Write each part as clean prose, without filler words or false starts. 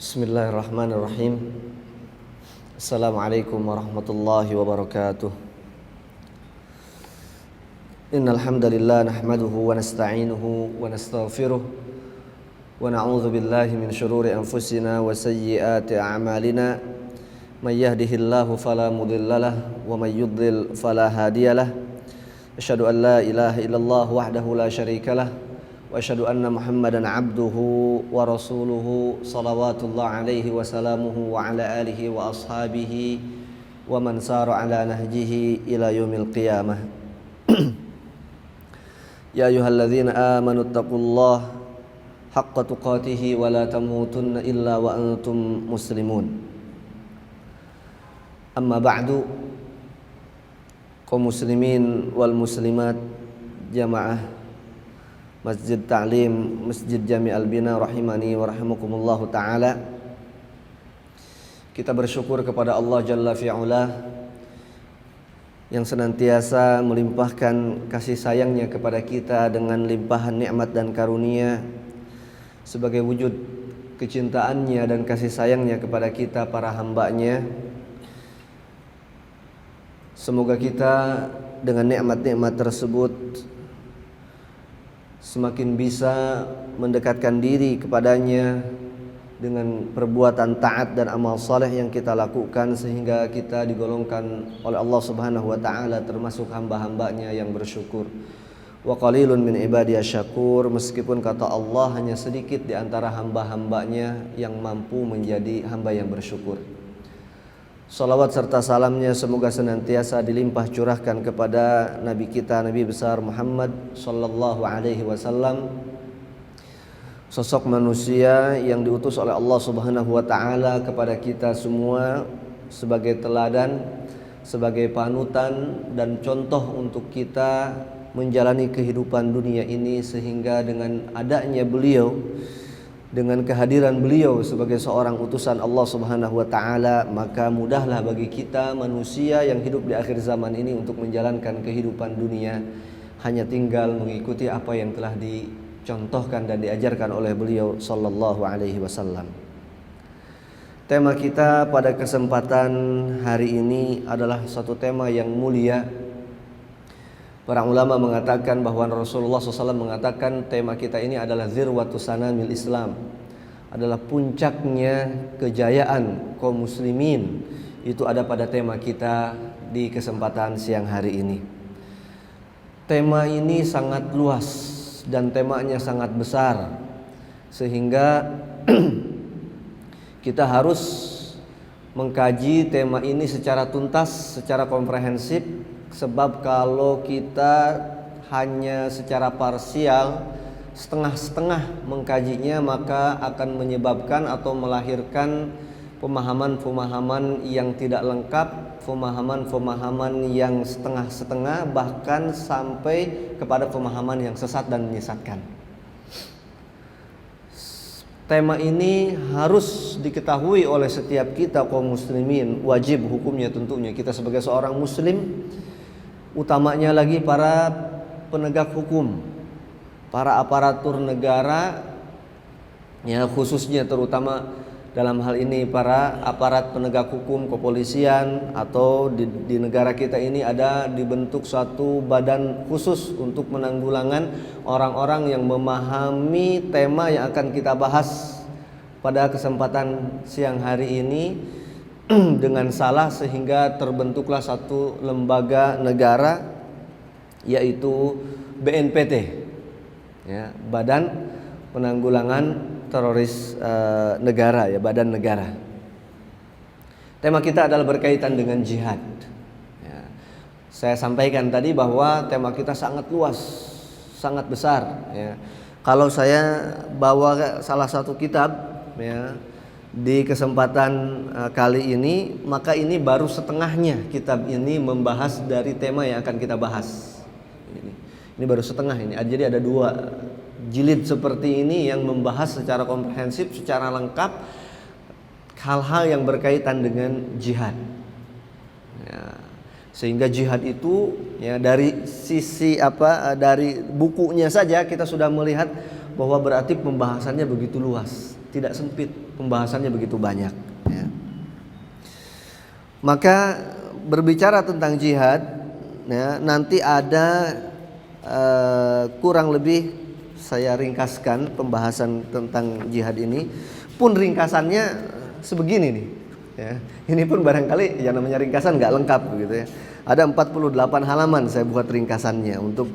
Bismillahirrahmanirrahim. Assalamualaikum warahmatullahi wabarakatuh. Innal hamdalillah nahmaduhu wa nasta'inuhu wa nastaghfiruh wa na'udzu billahi min shururi anfusina wa sayyiati a'malina. May yahdihillahu fala mudhillalah wa may yudlil fala hadiyalah. Asyhadu an la ilaha illallah wahdahu la syarikalah wa asyhadu anna Muhammadan abduhu wa rasuluhu salawatullah alaihi wa salamuhu wa ala alihi wa ashabihi wa man sara ala nahjihi ila yaumil qiyamah. Ya ayyuhalladzina amanu taqullaha haqqa tuqatih wa la tamutunna illa wa antum muslimun. Amma ba'du, kaum muslimin wal muslimat jamaah Masjid Ta'lim Masjid Jami' Al-Bina rahimani wa rahimakumullahu ta'ala. Kita bersyukur kepada Allah Jalla fi'ula yang senantiasa melimpahkan kasih sayangnya kepada kita dengan limpahan nikmat dan karunia sebagai wujud kecintaannya dan kasih sayangnya kepada kita para hambanya. Semoga kita dengan nikmat-nikmat tersebut semakin bisa mendekatkan diri kepadanya dengan perbuatan taat dan amal saleh yang kita lakukan sehingga kita digolongkan oleh Allah Subhanahu wa taala termasuk hamba-hambanya yang bersyukur. Wa qalilun min ibadiyasy syakur, meskipun kata Allah hanya sedikit di antara hamba-hambanya yang mampu menjadi hamba yang bersyukur. Salawat serta salamnya semoga senantiasa dilimpah curahkan kepada Nabi kita, Nabi besar Muhammad sallallahu alaihi wasallam, sosok manusia yang diutus oleh Allah Subhanahu wa taala kepada kita semua sebagai teladan, sebagai panutan dan contoh untuk kita menjalani kehidupan dunia ini, sehingga dengan adanya beliau, dengan kehadiran beliau sebagai seorang utusan Allah Subhanahu wa taala, maka mudahlah bagi kita manusia yang hidup di akhir zaman ini untuk menjalankan kehidupan dunia hanya tinggal mengikuti apa yang telah dicontohkan dan diajarkan oleh beliau sallallahu alaihi wasallam. Tema kita pada kesempatan hari ini adalah satu tema yang mulia. Para ulama mengatakan bahwa Rasulullah SAW mengatakan tema kita ini adalah zirwatus sanamil Islam, adalah puncaknya kejayaan kaum muslimin. Itu ada pada tema kita di kesempatan siang hari ini. Tema ini sangat luas dan temanya sangat besar, sehingga kita harus mengkaji tema ini secara tuntas, secara komprehensif. Sebab kalau kita hanya secara parsial, setengah-setengah mengkajinya, maka akan menyebabkan atau melahirkan pemahaman-pemahaman yang tidak lengkap, pemahaman-pemahaman yang setengah-setengah, bahkan sampai kepada pemahaman yang sesat dan menyesatkan. Tema ini harus diketahui oleh setiap kita kaum muslimin, wajib hukumnya tentunya kita sebagai seorang muslim, utamanya lagi para penegak hukum, para aparatur negara, ya khususnya terutama dalam hal ini para aparat penegak hukum, kepolisian, atau di negara kita ini ada dibentuk suatu badan khusus untuk menanggulangan orang-orang yang memahami tema yang akan kita bahas pada kesempatan siang hari ini dengan salah, sehingga terbentuklah satu lembaga negara yaitu BNPT, ya, Badan Penanggulangan Teroris Negara, ya, badan negara. Tema kita adalah berkaitan dengan jihad, ya. Saya sampaikan tadi bahwa tema kita sangat luas, sangat besar, ya. Kalau saya bawa salah satu kitab, ya, di kesempatan kali ini, maka ini baru setengahnya. Kitab ini membahas dari tema yang akan kita bahas. Ini baru setengah ini. Jadi ada 2 jilid seperti ini yang membahas secara komprehensif, secara lengkap hal-hal yang berkaitan dengan jihad. Ya, sehingga jihad itu, ya, dari sisi dari bukunya saja kita sudah melihat bahwa berarti pembahasannya begitu luas. tidak sempit, pembahasannya begitu banyak. Ya. Maka berbicara tentang jihad, ya, nanti ada kurang lebih saya ringkaskan pembahasan tentang jihad ini. Pun ringkasannya sebegini nih. Ya. Ini pun barangkali yang namanya ringkasan nggak lengkap begitu ya. Ada 48 halaman saya buat ringkasannya untuk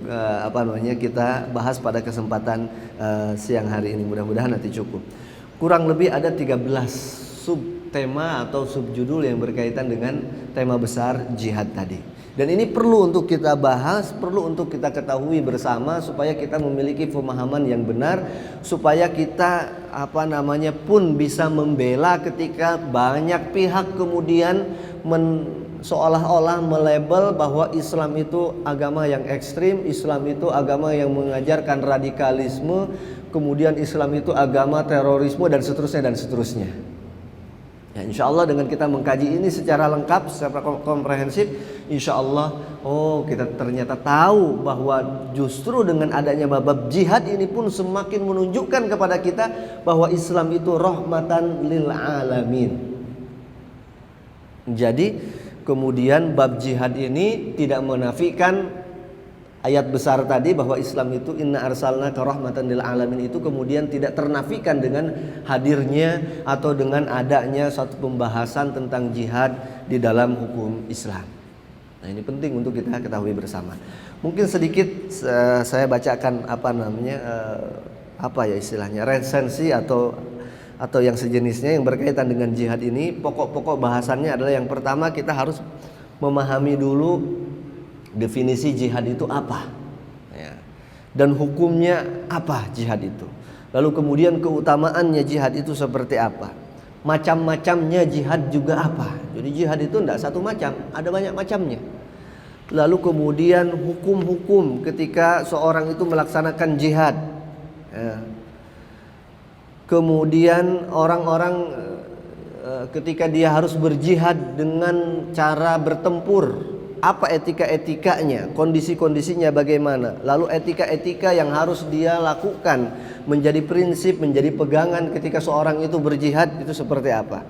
kita bahas pada kesempatan siang hari ini. Mudah-mudahan nanti cukup. Kurang lebih ada 13 subtema atau subjudul yang berkaitan dengan tema besar jihad tadi. Dan ini perlu untuk kita bahas, perlu untuk kita ketahui bersama supaya kita memiliki pemahaman yang benar, supaya kita pun bisa membela ketika banyak pihak kemudian seolah-olah melabel bahwa Islam itu agama yang ekstrim, Islam itu agama yang mengajarkan radikalisme, kemudian Islam itu agama terorisme dan seterusnya. Ya, insya Allah dengan kita mengkaji ini secara lengkap, secara komprehensif, insya Allah, kita ternyata tahu bahwa justru dengan adanya bab jihad ini pun semakin menunjukkan kepada kita bahwa Islam itu rahmatan lil alamin. Jadi kemudian bab jihad ini tidak menafikan ayat besar tadi bahwa Islam itu inna arsalnaka rahmatan lil alamin, itu kemudian tidak ternafikan dengan hadirnya atau dengan adanya satu pembahasan tentang jihad di dalam hukum Islam. Nah, ini penting untuk kita ketahui bersama. Mungkin sedikit saya bacakan istilahnya resensi atau yang sejenisnya yang berkaitan dengan jihad ini. Pokok-pokok bahasannya adalah yang pertama, kita harus memahami dulu definisi jihad itu apa, ya, dan hukumnya apa jihad itu. Lalu kemudian keutamaannya jihad itu seperti apa, macam-macamnya jihad juga apa. Jadi jihad itu tidak satu macam, ada banyak macamnya. Lalu kemudian hukum-hukum ketika seorang itu melaksanakan jihad, ya. Kemudian orang-orang ketika dia harus berjihad dengan cara bertempur, apa etika-etikanya, kondisi-kondisinya bagaimana, lalu etika-etika yang harus dia lakukan menjadi prinsip, menjadi pegangan ketika seorang itu berjihad itu seperti apa.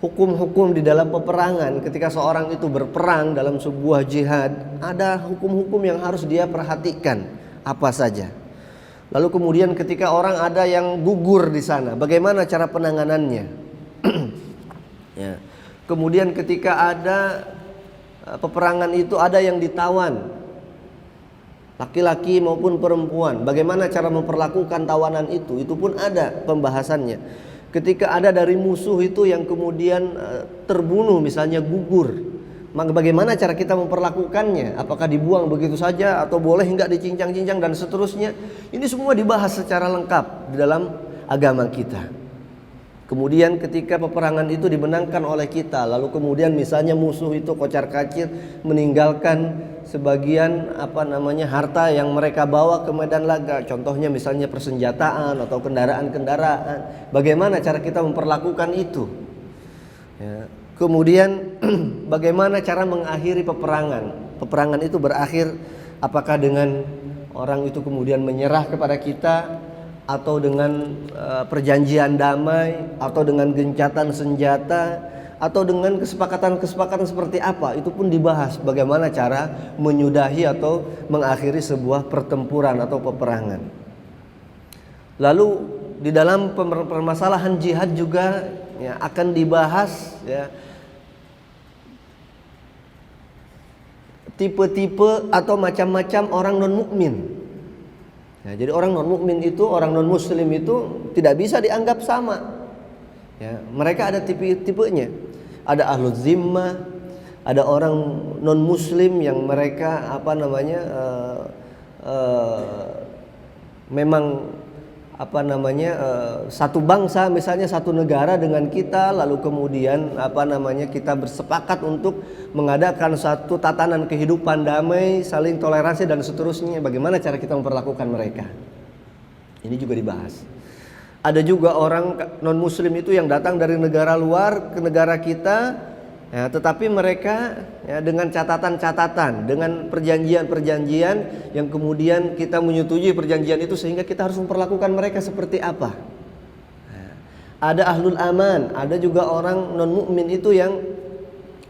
Hukum-hukum di dalam peperangan ketika seorang itu berperang dalam sebuah jihad, ada hukum-hukum yang harus dia perhatikan apa saja. Lalu kemudian ketika orang ada yang gugur di sana, bagaimana cara penanganannya. Ya. Kemudian ketika ada peperangan itu ada yang ditawan, laki-laki maupun perempuan, bagaimana cara memperlakukan tawanan itu pun ada pembahasannya. Ketika ada dari musuh itu yang kemudian terbunuh, misalnya gugur, maka bagaimana cara kita memperlakukannya, apakah dibuang begitu saja atau boleh enggak dicincang-cincang dan seterusnya. Ini semua dibahas secara lengkap di dalam agama kita. Kemudian ketika peperangan itu dimenangkan oleh kita, lalu kemudian misalnya musuh itu kocar-kacir meninggalkan sebagian harta yang mereka bawa ke medan laga, contohnya misalnya persenjataan atau kendaraan-kendaraan, bagaimana cara kita memperlakukan itu, ya. Kemudian bagaimana cara mengakhiri peperangan itu berakhir, apakah dengan orang itu kemudian menyerah kepada kita, atau dengan perjanjian damai, atau dengan gencatan senjata, atau dengan kesepakatan-kesepakatan seperti apa. Itu pun dibahas bagaimana cara menyudahi atau mengakhiri sebuah pertempuran atau peperangan. Lalu di dalam permasalahan jihad juga, ya, akan dibahas, ya, tipe-tipe atau macam-macam orang non-mukmin. Ya, jadi orang non-mukmin itu, orang non-muslim itu tidak bisa dianggap sama. Ya, mereka ada tipe-tipenya. Ada ahlul zimmah, ada orang non-muslim yang mereka memang satu bangsa, misalnya satu negara dengan kita, lalu kemudian kita bersepakat untuk mengadakan satu tatanan kehidupan damai, saling toleransi dan seterusnya. Bagaimana cara kita memperlakukan mereka? Ini juga dibahas. Ada juga orang non muslim itu yang datang dari negara luar ke negara kita, ya, tetapi mereka, ya, dengan catatan-catatan, dengan perjanjian-perjanjian yang kemudian kita menyetujui perjanjian itu sehingga kita harus memperlakukan mereka seperti apa. Nah, ada ahlul aman, ada juga orang non mukmin itu yang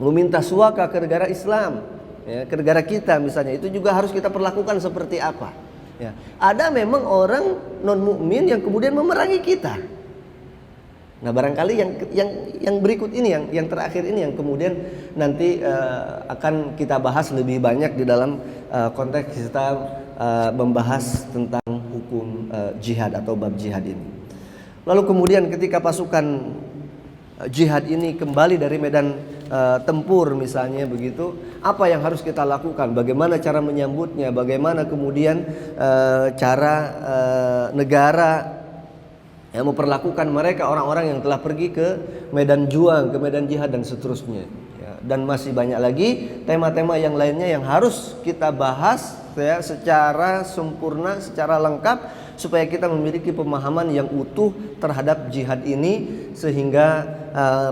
meminta suaka ke negara Islam, ya, ke negara kita misalnya, itu juga harus kita perlakukan seperti apa. Ya. Ada memang orang non mukmin yang kemudian memerangi kita. Nah, barangkali yang berikut ini, yang terakhir ini yang kemudian nanti akan kita bahas lebih banyak di dalam konteks kita membahas tentang hukum jihad atau bab jihad ini. Lalu kemudian ketika pasukan jihad ini kembali dari medan tempur misalnya begitu, apa yang harus kita lakukan? Bagaimana cara menyambutnya? Bagaimana kemudian cara negara yang memperlakukan mereka, orang-orang yang telah pergi ke medan juang, ke medan jihad dan seterusnya. Ya, dan masih banyak lagi tema-tema yang lainnya yang harus kita bahas ya, secara sempurna, secara lengkap, supaya kita memiliki pemahaman yang utuh terhadap jihad ini, sehingga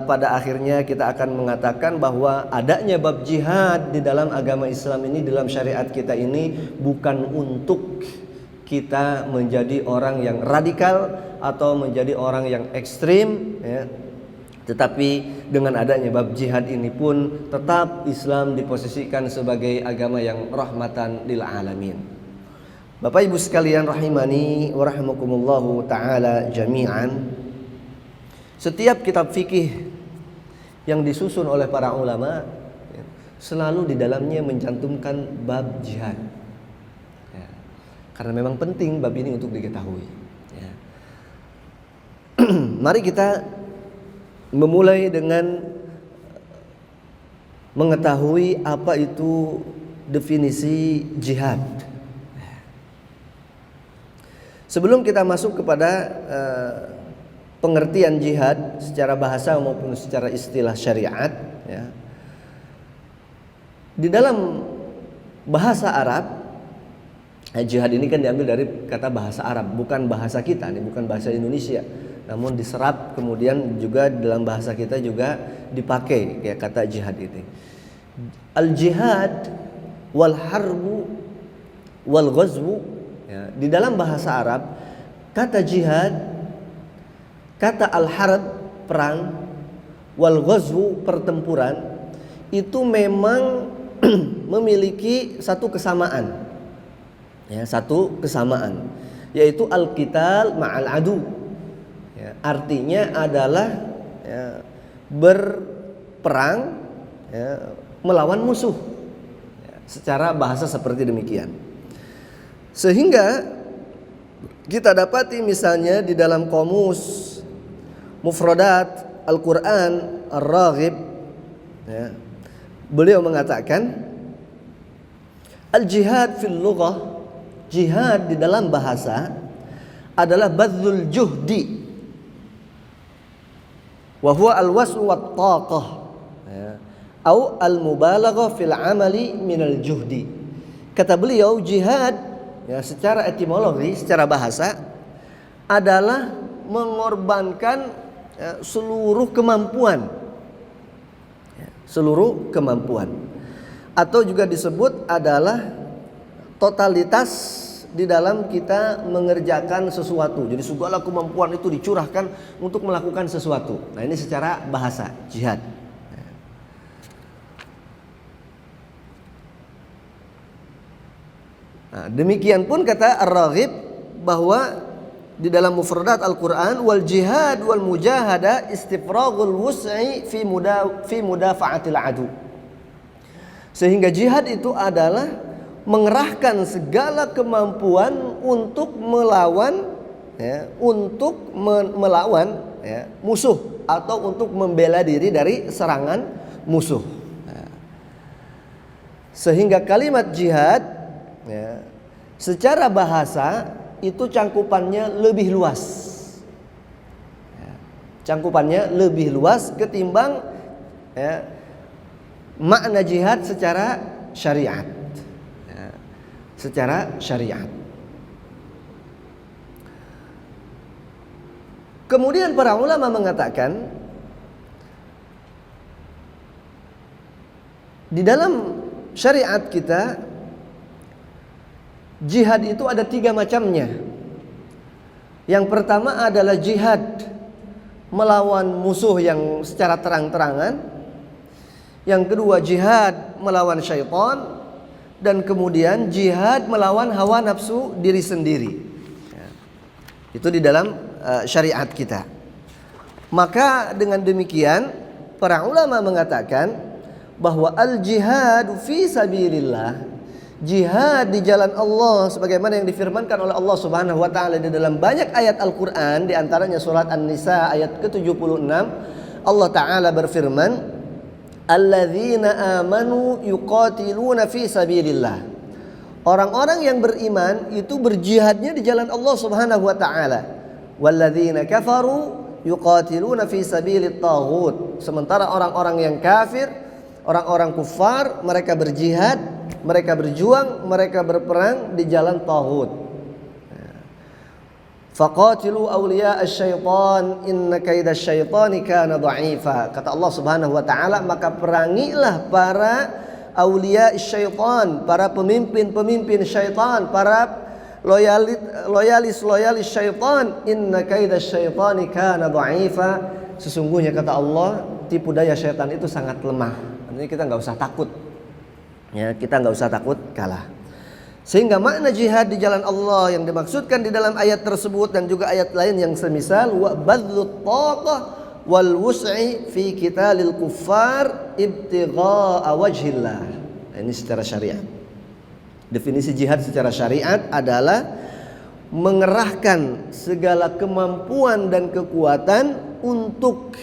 pada akhirnya kita akan mengatakan bahwa adanya bab jihad di dalam agama Islam ini, dalam syariat kita ini, bukan untuk kita menjadi orang yang radikal atau menjadi orang yang ekstrim, ya. Tetapi dengan adanya bab jihad ini pun tetap Islam diposisikan sebagai agama yang rahmatan lil alamin. Bapak Ibu sekalian rahimani wa rahimakumullahu taala jami'an. Setiap kitab fikih yang disusun oleh para ulama selalu di dalamnya mencantumkan bab jihad. Ya. Karena memang penting bab ini untuk diketahui. Ya. Mari kita memulai dengan mengetahui apa itu definisi jihad. Sebelum kita masuk kepada pengertian jihad secara bahasa maupun secara istilah syariat, ya, di dalam bahasa Arab, jihad ini kan diambil dari kata bahasa Arab, bukan bahasa kita, ini bukan bahasa Indonesia, namun diserap kemudian juga dalam bahasa kita juga dipakai ya kata jihad ini. Al jihad wal harbu wal ghazwu. Ya, di dalam bahasa Arab, kata jihad, kata al-harb perang, wal ghazwu pertempuran, itu memang memiliki satu kesamaan. Ya, satu kesamaan, yaitu al-qital ma'al adu. Ya, artinya adalah ya, berperang ya, melawan musuh. Ya, secara bahasa seperti demikian. Sehingga kita dapati misalnya di dalam Qamus Mufradat Al-Quran Ar-Raghib, ya, beliau mengatakan al-jihad fil lughah, jihad di dalam bahasa adalah badlul juhdi wa huwa al-was'u wat taqah, ya, au al-mubalaghah fil amali minal juhdi. Kata beliau, jihad ya, secara etimologi, secara bahasa adalah mengorbankan ya, seluruh kemampuan, ya, seluruh kemampuan, atau juga disebut adalah totalitas di dalam kita mengerjakan sesuatu. Jadi segala kemampuan itu dicurahkan untuk melakukan sesuatu. Nah, ini secara bahasa jihad. Nah, demikian pun kata Ar-Raghib bahwa di dalam mufradat Al-Quran, wal jihad wal mujahada istifraghul wus'i fi mudafa'atil adu. Sehingga jihad itu adalah mengerahkan segala kemampuan untuk melawan ya, melawan ya, musuh atau untuk membela diri dari serangan musuh. Ya. Sehingga kalimat jihad ya, secara bahasa itu cangkupannya lebih luas, ya, cangkupannya lebih luas ketimbang ya, makna jihad secara syariat, ya, secara syariat. Kemudian para ulama mengatakan di dalam syariat kita jihad itu ada 3 macamnya. Yang pertama adalah jihad melawan musuh yang secara terang-terangan. Yang kedua jihad melawan syaitan. Dan kemudian jihad melawan hawa nafsu diri sendiri. Itu di dalam syariat kita. Maka dengan demikian para ulama mengatakan bahwa al-jihad fi sabilillah, jihad di jalan Allah sebagaimana yang difirmankan oleh Allah Subhanahu wa taala di dalam banyak ayat Al-Qur'an, di antaranya surat An-Nisa ayat ke-76, Allah taala berfirman, alladzina amanu yuqatiluna fi sabilillah. Orang-orang yang beriman itu berjihadnya di jalan Allah Subhanahu wa taala. Walladzina kafaru yuqatiluna fi sabilit taghut. Sementara orang-orang yang kafir, orang-orang kufar, mereka berjihad, mereka berjuang, mereka berperang di jalan taghut. Faqatilu awliya asy-syaitan inna kaida asy-syaitani kana dha'ifa. Kata Allah Subhanahu wa taala, maka perangilah para awliya asy-syaitan, para pemimpin-pemimpin syaitan, para loyalis syaitan. Inna kaida asy-syaitani kana dha'ifa. Sesungguhnya kata Allah, tipu daya syaitan itu sangat lemah. Artinya kita enggak usah takut. Ya, kita enggak usah takut kalah. Sehingga makna jihad di jalan Allah yang dimaksudkan di dalam ayat tersebut dan juga ayat lain yang semisal, wa badlut taqah wal wus'i fi qitalil kuffar ibtigha'a wajhillah. Nah, ini secara syariat. Definisi jihad secara syariat adalah mengerahkan segala kemampuan dan kekuatan untuk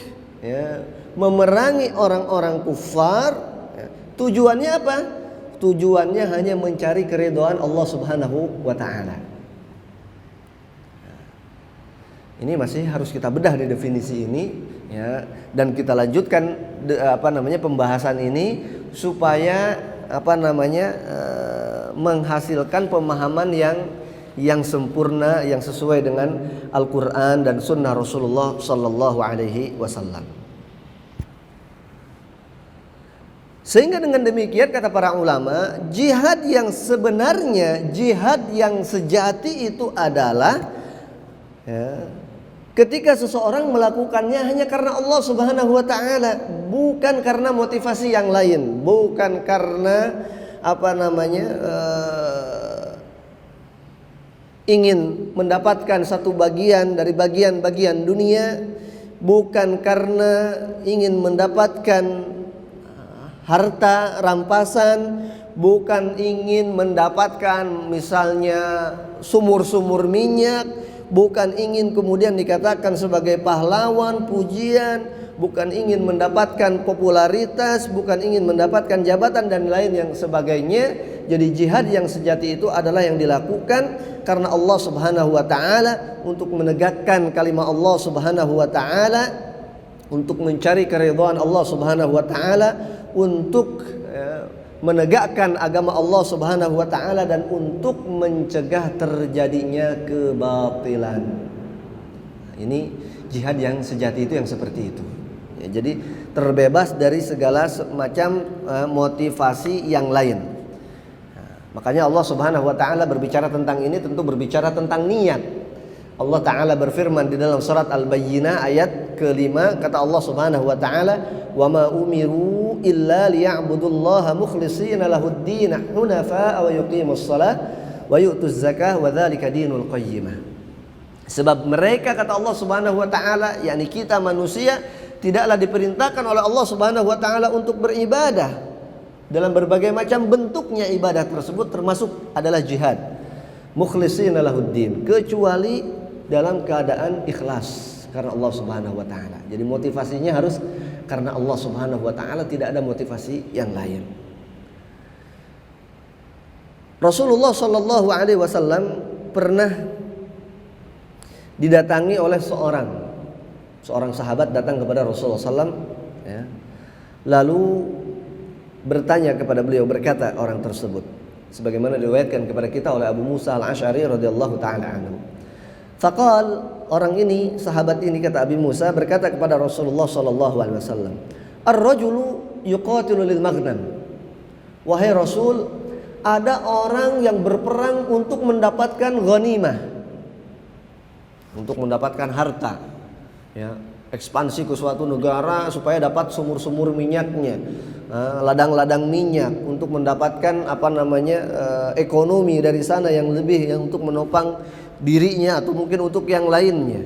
memerangi orang-orang kufar. Tujuannya apa? Tujuannya hanya mencari keridhaan Allah Subhanahu wa taala. Ini masih harus kita bedah di definisi ini, ya, dan kita lanjutkan pembahasan ini supaya menghasilkan pemahaman yang sempurna, yang sesuai dengan Al-Qur'an dan sunnah Rasulullah sallallahu alaihi wasallam. Sehingga dengan demikian kata para ulama, jihad yang sebenarnya, jihad yang sejati itu adalah ketika seseorang melakukannya hanya karena Allah Subhanahu wa taala, bukan karena motivasi yang lain, bukan karena ingin mendapatkan satu bagian dari bagian-bagian dunia, bukan karena ingin mendapatkan harta rampasan, bukan ingin mendapatkan misalnya sumur-sumur minyak, bukan ingin kemudian dikatakan sebagai pahlawan, pujian, bukan ingin mendapatkan popularitas, bukan ingin mendapatkan jabatan dan lain yang sebagainya. Jadi jihad yang sejati itu adalah yang dilakukan karena Allah Subhanahu wa taala, untuk menegakkan kalimat Allah Subhanahu wa taala, untuk mencari keridhaan Allah Subhanahu wa taala, untuk menegakkan agama Allah Subhanahu wa taala, dan untuk mencegah terjadinya kebatilan. Ini jihad yang sejati itu yang seperti itu. Ya, jadi terbebas dari segala macam motivasi yang lain. Makanya Allah Subhanahu wa taala berbicara tentang ini tentu berbicara tentang niat. Allah Ta'ala berfirman di dalam surat Al-Bayyinah ayat ke-5, kata Allah Subhanahu wa taala, "Wa ma umiru illa liya'budullaha mukhlishina lahud-din hunafa wa yuqimus shalah wa yu'tuz zakah wa dzalika dinul qayyimah." Sebab mereka, kata Allah Subhanahu wa taala, yakni kita manusia, tidaklah diperintahkan oleh Allah Subhanahu wa taala untuk beribadah dalam berbagai macam bentuknya. Ibadah tersebut termasuk adalah jihad, mukhlishina lahud-din, kecuali dalam keadaan ikhlas karena Allah Subhanahu wa taala. Jadi motivasinya harus karena Allah Subhanahu wa taala, tidak ada motivasi yang lain. Rasulullah sallallahu alaihi wasallam pernah didatangi oleh seorang sahabat datang kepada Rasulullah sallallahu ya. Lalu bertanya kepada beliau, berkata orang tersebut sebagaimana diriwayatkan kepada kita oleh Abu Musa Al-Asy'ari radhiyallahu taala anhu. Faqal, orang ini, sahabat ini, kata Abi Musa, berkata kepada Rasulullah sallallahu alaihi wasallam, "Ar-rajulu yuqatilu lil maghnam." Wahai Rasul, ada orang yang berperang untuk mendapatkan ghanimah, untuk mendapatkan harta, ya, ekspansi ke suatu negara supaya dapat sumur-sumur minyaknya, ladang-ladang minyak untuk mendapatkan ekonomi dari sana yang lebih, yang untuk menopang dirinya atau mungkin untuk yang lainnya.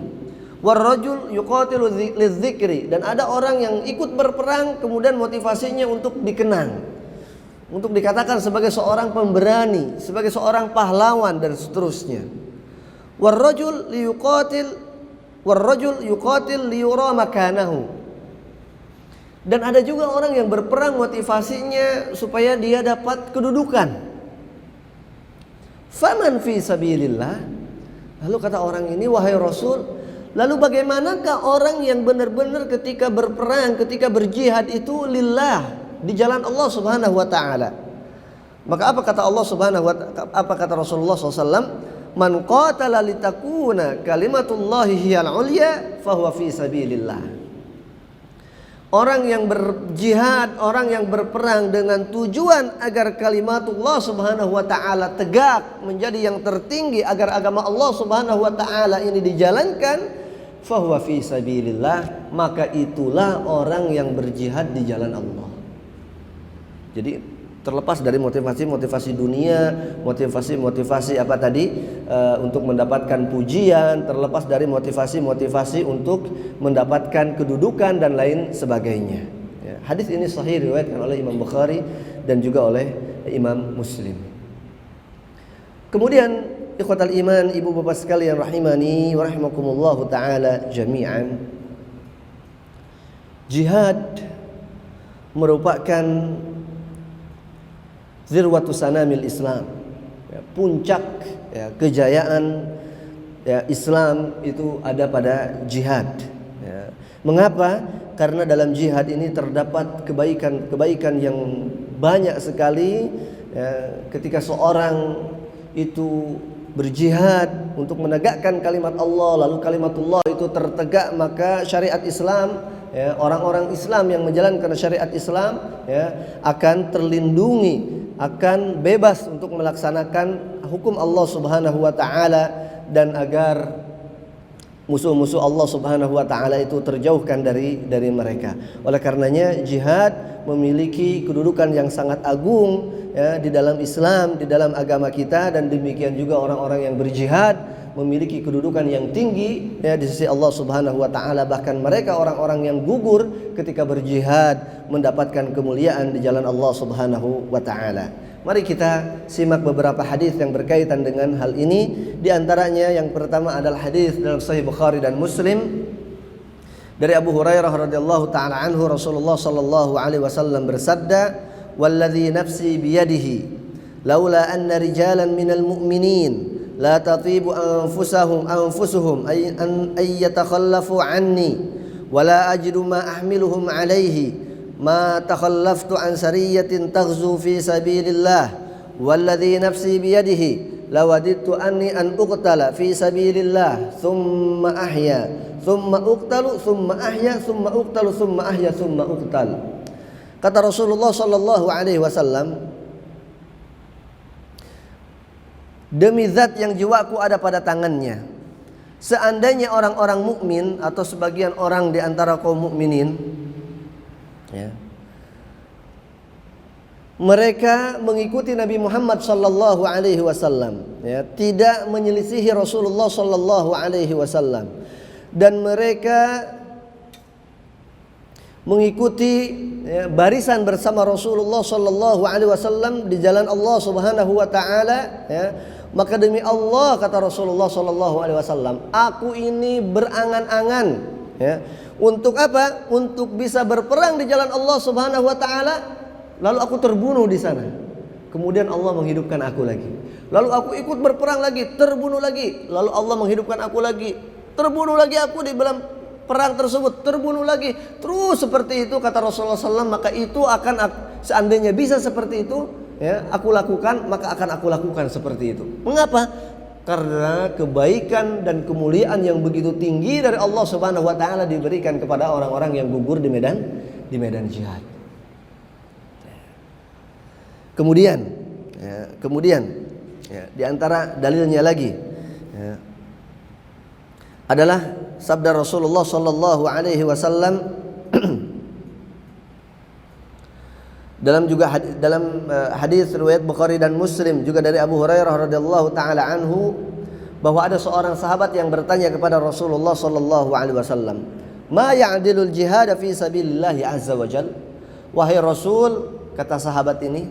Warrajul yuqatilu lidzikri, dan ada orang yang ikut berperang kemudian motivasinya untuk dikenang, untuk dikatakan sebagai seorang pemberani, sebagai seorang pahlawan dan seterusnya. Warrajul yuqatil liyura makanahu, dan ada juga orang yang berperang motivasinya supaya dia dapat kedudukan. Faman fi sabilillah, lalu kata orang ini, wahai Rasul, lalu bagaimanakah orang yang benar-benar ketika berperang, ketika berjihad itu lillah, di jalan Allah Subhanahu wa taala? Maka apa kata Allah Subhanahu wa taala, apa kata Rasulullah SAW? Man qatala litakuna kalimatullahi hiyal ulya fahuwa fi sabilillah. Orang yang berjihad, orang yang berperang dengan tujuan agar kalimatullah Subhanahu wa taala tegak menjadi yang tertinggi, agar agama Allah Subhanahu wa taala ini dijalankan, fahuwa fi sabilillah, maka itulah orang yang berjihad di jalan Allah. Jadi terlepas dari motivasi dunia, motivasi apa tadi, untuk mendapatkan pujian, terlepas dari motivasi untuk mendapatkan kedudukan dan lain sebagainya. Ya, hadis ini sahih diriwayatkan oleh Imam Bukhari dan juga oleh Imam Muslim. Kemudian ikhwatal iman, ibu bapak sekalian rahimani wa rahimakumullahu taala jami'an, jihad merupakan zirwatu sanamil Islam, ya, puncak ya, kejayaan ya, Islam itu ada pada jihad. Ya. Mengapa? Karena dalam jihad ini terdapat kebaikan yang banyak sekali. Ya, ketika seorang itu berjihad untuk menegakkan kalimat Allah, lalu kalimatullah itu tertegak, maka syariat Islam, ya, orang-orang Islam yang menjalankan syariat Islam ya, akan terlindungi, akan bebas untuk melaksanakan hukum Allah Subhanahu wa taala, dan agar musuh-musuh Allah Subhanahu wa taala itu terjauhkan dari mereka. Oleh karenanya jihad memiliki kedudukan yang sangat agung ya, di dalam Islam, di dalam agama kita, dan demikian juga orang-orang yang berjihad memiliki kedudukan yang tinggi ya, di sisi Allah Subhanahu wa taala. Bahkan mereka orang-orang yang gugur ketika berjihad mendapatkan kemuliaan di jalan Allah Subhanahu wa taala. Mari kita simak beberapa hadis yang berkaitan dengan hal ini. Di antaranya yang pertama adalah hadis dalam Sahih Bukhari dan Muslim dari Abu Hurairah radhiyallahu taala anhu, Rasulullah sallallahu alaihi wasallam bersabda, "Walladzi nafsi biyadihi laula anna rijalan minal mu'minin la tatibu anfusuhum ay yatakhallafu anni wala ajidu ma ahmiluhum alaihi ma takhallaftu an sariyatin taghzu fi sabilillah walladhi nafsi biyadihi lawadittu anni an uqtala fi sabilillah thumma ahya thumma uqtalu thumma ahya thumma uqtalu thumma ahya thumma uqtal." Kata Rasulullah sallallahu alaihi wasallam, demi zat yang jiwaku ada pada tangannya, seandainya orang-orang mukmin atau sebagian orang di antara kaum mukminin ya, mereka mengikuti Nabi Muhammad sallallahu alaihi wasallam ya, tidak menyelisihi Rasulullah sallallahu alaihi wasallam, dan mereka mengikuti ya, barisan bersama Rasulullah sallallahu alaihi wasallam di jalan Allah Subhanahu wa taala ya, maka demi Allah, kata Rasulullah sallallahu alaihi wasallam, aku ini berangan-angan ya, untuk apa? Untuk bisa berperang di jalan Allah Subhanahu wa taala, lalu aku terbunuh di sana. Kemudian Allah menghidupkan aku lagi. Lalu aku ikut berperang lagi, terbunuh lagi. Lalu Allah menghidupkan aku lagi, terbunuh lagi aku di dalam perang tersebut, terbunuh lagi. Terus seperti itu, kata Rasulullah SAW, maka itu akan, seandainya bisa seperti itu ya, aku lakukan, maka akan aku lakukan seperti itu. Mengapa? Karena kebaikan dan kemuliaan yang begitu tinggi dari Allah Subhanahu wa taala diberikan kepada orang-orang yang gugur di medan jihad. Kemudian di antara dalilnya lagi adalah sabda Rasulullah sallallahu alaihi wasallam dalam hadis riwayat Bukhari dan Muslim juga dari Abu Hurairah radhiyallahu taala anhu, bahwa ada seorang sahabat yang bertanya kepada Rasulullah sallallahu alaihi wasallam, "Ma ya'dilul jihad fi sabilillah azza wa jalla?" Wahai Rasul, kata sahabat ini,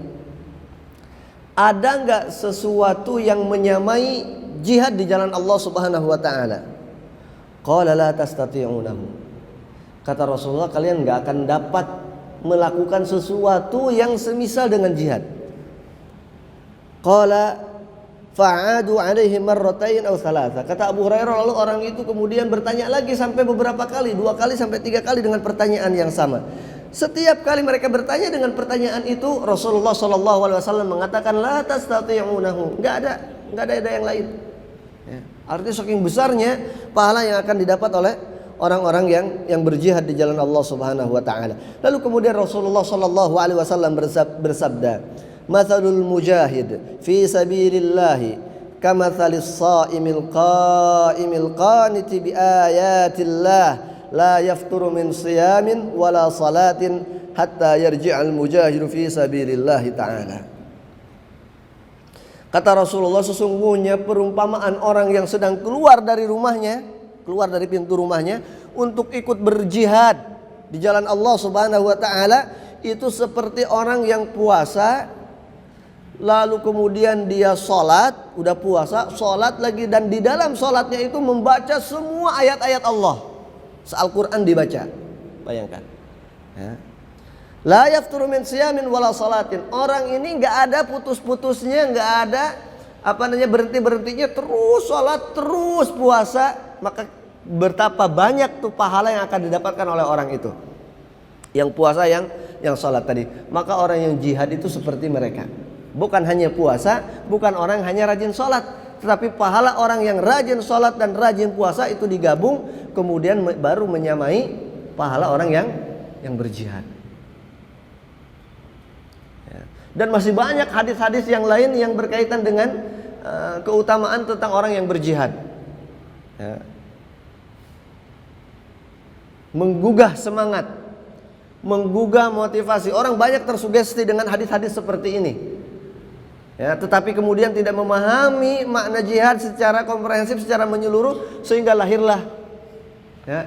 ada enggak sesuatu yang menyamai jihad di jalan Allah Subhanahu wa taala? Qala la tastati'unahu. Kata Rasulullah, kalian enggak akan dapat melakukan sesuatu yang semisal dengan jihad. Qala fa'adu alaihi marratain aw thalatha. Kata Abu Hurairah, lalu orang itu kemudian bertanya lagi sampai beberapa kali, 2 kali sampai 3 kali dengan pertanyaan yang sama. Setiap kali mereka bertanya dengan pertanyaan itu, Rasulullah sallallahu alaihi wasallam mengatakan la tastati'unahu. Enggak ada yang lain. Ya. Artinya saking besarnya pahala yang akan didapat oleh orang-orang yang berjihad di jalan Allah Subhanahu wa taala. Lalu kemudian Rasulullah sallallahu alaihi wasallam bersabda, "Matsalul mujahid fi sabilillah kamatsalis shaimil qa'imil qaniti bi ayatillah la yafturu min siyamin wala salatin hatta yarji'al mujahidu fi sabilillah ta'ala." Kata Rasulullah, sesungguhnya perumpamaan orang yang sedang keluar dari pintu rumahnya untuk ikut berjihad di jalan Allah Subhanahu wa taala, itu seperti orang yang puasa lalu kemudian dia sholat, udah puasa, sholat lagi, dan di dalam sholatnya itu membaca semua ayat-ayat Allah. Al-Quran dibaca. Bayangkan. Ya. La yafturu min siyamin wala salatin. Orang ini nggak ada putus-putusnya, nggak ada berhenti-berhentinya, terus sholat, terus puasa, maka betapa banyak tuh pahala yang akan didapatkan oleh orang itu. Yang puasa, yang sholat tadi. Maka orang yang jihad itu seperti mereka. Bukan hanya puasa, bukan orang hanya rajin sholat, tetapi pahala orang yang rajin sholat dan rajin puasa itu digabung, kemudian baru menyamai pahala orang yang berjihad. Ya. Dan masih banyak hadis-hadis yang lain yang berkaitan dengan keutamaan tentang orang yang berjihad. Ya. Menggugah semangat, menggugah motivasi. Orang banyak tersugesti dengan hadis-hadis seperti ini. Ya, tetapi kemudian tidak memahami makna jihad secara komprehensif, secara menyeluruh, sehingga lahirlah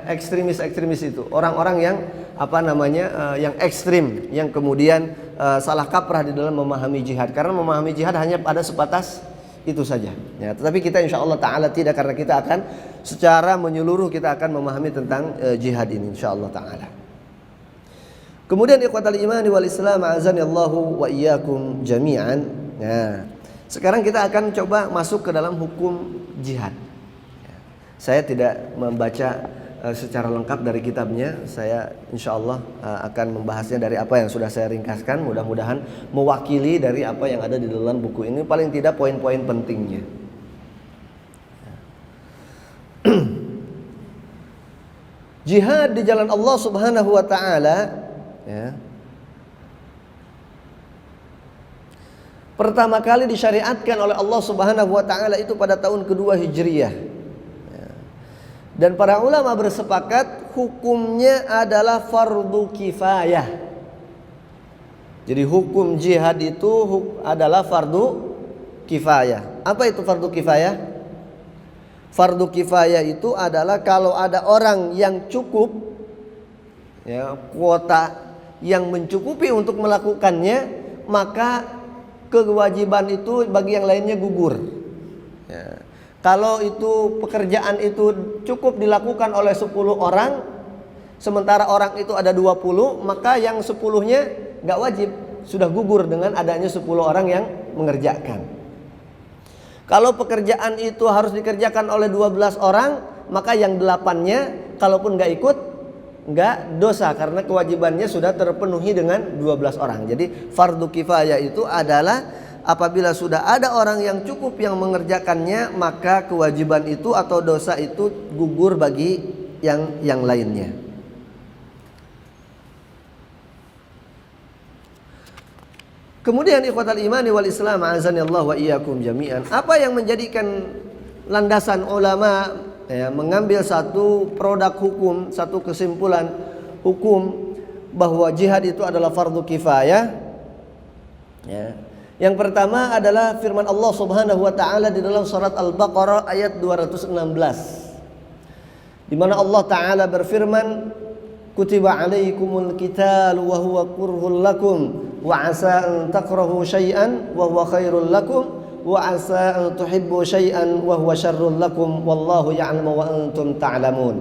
ekstremis-ekstremis itu, orang-orang yang yang ekstrim, yang kemudian salah kaprah di dalam memahami jihad, karena memahami jihad hanya pada sebatas itu saja. Ya, tetapi kita insya Allah Taala tidak, karena kita akan secara menyeluruh kita akan memahami tentang jihad ini insya Allah Taala. Kemudian ikhwatal imani wal Islam, azanillahu wa iyyakum jami'an. Nah, sekarang kita akan coba masuk ke dalam hukum jihad. Saya tidak membaca secara lengkap dari kitabnya. Saya insya Allah akan membahasnya dari apa yang sudah saya ringkaskan. Mudah-mudahan mewakili dari apa yang ada di dalam buku ini, paling tidak poin-poin pentingnya. Jihad di jalan Allah Subhanahu wa taala, ya, pertama kali disyariatkan oleh Allah Subhanahu wa taala itu pada tahun kedua Hijriyah. Dan para ulama bersepakat hukumnya adalah fardu kifayah. Jadi hukum jihad itu adalah fardu kifayah. Apa itu fardu kifayah? Fardu kifayah itu adalah kalau ada orang yang cukup, ya, kuota yang mencukupi untuk melakukannya, maka kewajiban itu bagi yang lainnya gugur. Ya. Kalau itu pekerjaan itu cukup dilakukan oleh 10 orang, sementara orang itu ada 20, maka yang 10-nya gak wajib, sudah gugur dengan adanya 10 orang yang mengerjakan. Kalau pekerjaan itu harus dikerjakan oleh 12 orang, maka yang 8-nya kalaupun gak ikut, gak dosa, karena kewajibannya sudah terpenuhi dengan 12 orang. Jadi fardu kifayah itu adalah apabila sudah ada orang yang cukup yang mengerjakannya, maka kewajiban itu atau dosa itu gugur bagi yang lainnya. Kemudian ikhwatal imani wal Islam, azanillahu wa iyyakum jami'an. Apa yang menjadikan landasan ulama mengambil satu produk hukum, satu kesimpulan hukum bahwa jihad itu adalah fardu kifayah. Yang pertama adalah firman Allah Subhanahu wa taala di dalam surat Al-Baqarah ayat 216. Di mana Allah taala berfirman, "Kutiba 'alaikumul qitalu wa huwa kurhul lakum wa 'asa an takrahu syai'an wa huwa khairul lakum wa 'asa an tuhibbu syai'an wa huwa syarrul lakum wallahu ya'lamu wa antum ta'lamun."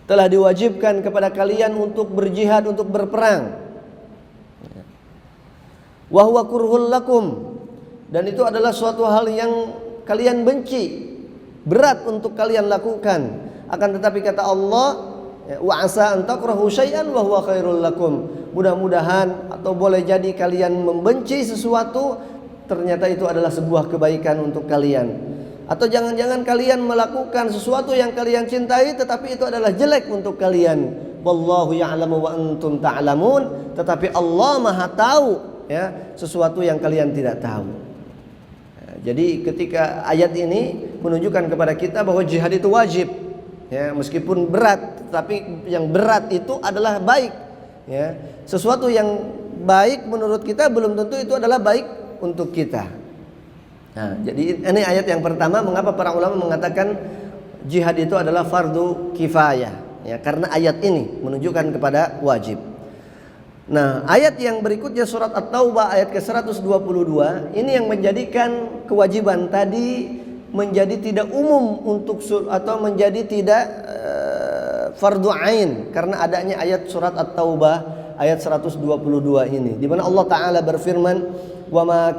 Telah diwajibkan kepada kalian untuk berjihad, untuk berperang. Wa huwa kurhul lakum, dan itu adalah suatu hal yang kalian benci, berat untuk kalian lakukan. Akan tetapi kata Allah, wa 'asa an takrahu syai'an wa huwa khairul lakum. Mudah-mudahan atau boleh jadi kalian membenci sesuatu, ternyata itu adalah sebuah kebaikan untuk kalian. Atau jangan-jangan kalian melakukan sesuatu yang kalian cintai tetapi itu adalah jelek untuk kalian. Wallahu ya'lamu wa antum ta'lamun. Tetapi Allah Maha tahu sesuatu yang kalian tidak tahu. Jadi ketika ayat ini menunjukkan kepada kita bahwa jihad itu wajib, meskipun berat, tapi yang berat itu adalah baik. Sesuatu yang baik menurut kita belum tentu itu adalah baik untuk kita. Nah, jadi ini ayat yang pertama mengapa para ulama mengatakan jihad itu adalah fardu kifayah, karena ayat ini menunjukkan kepada wajib. Nah, ayat yang berikutnya surat At-Taubah ayat ke-122 ini yang menjadikan kewajiban tadi menjadi tidak umum untuk atau menjadi tidak fardu ain karena adanya ayat surat At-Taubah ayat 122 ini di mana Allah taala berfirman, wa ma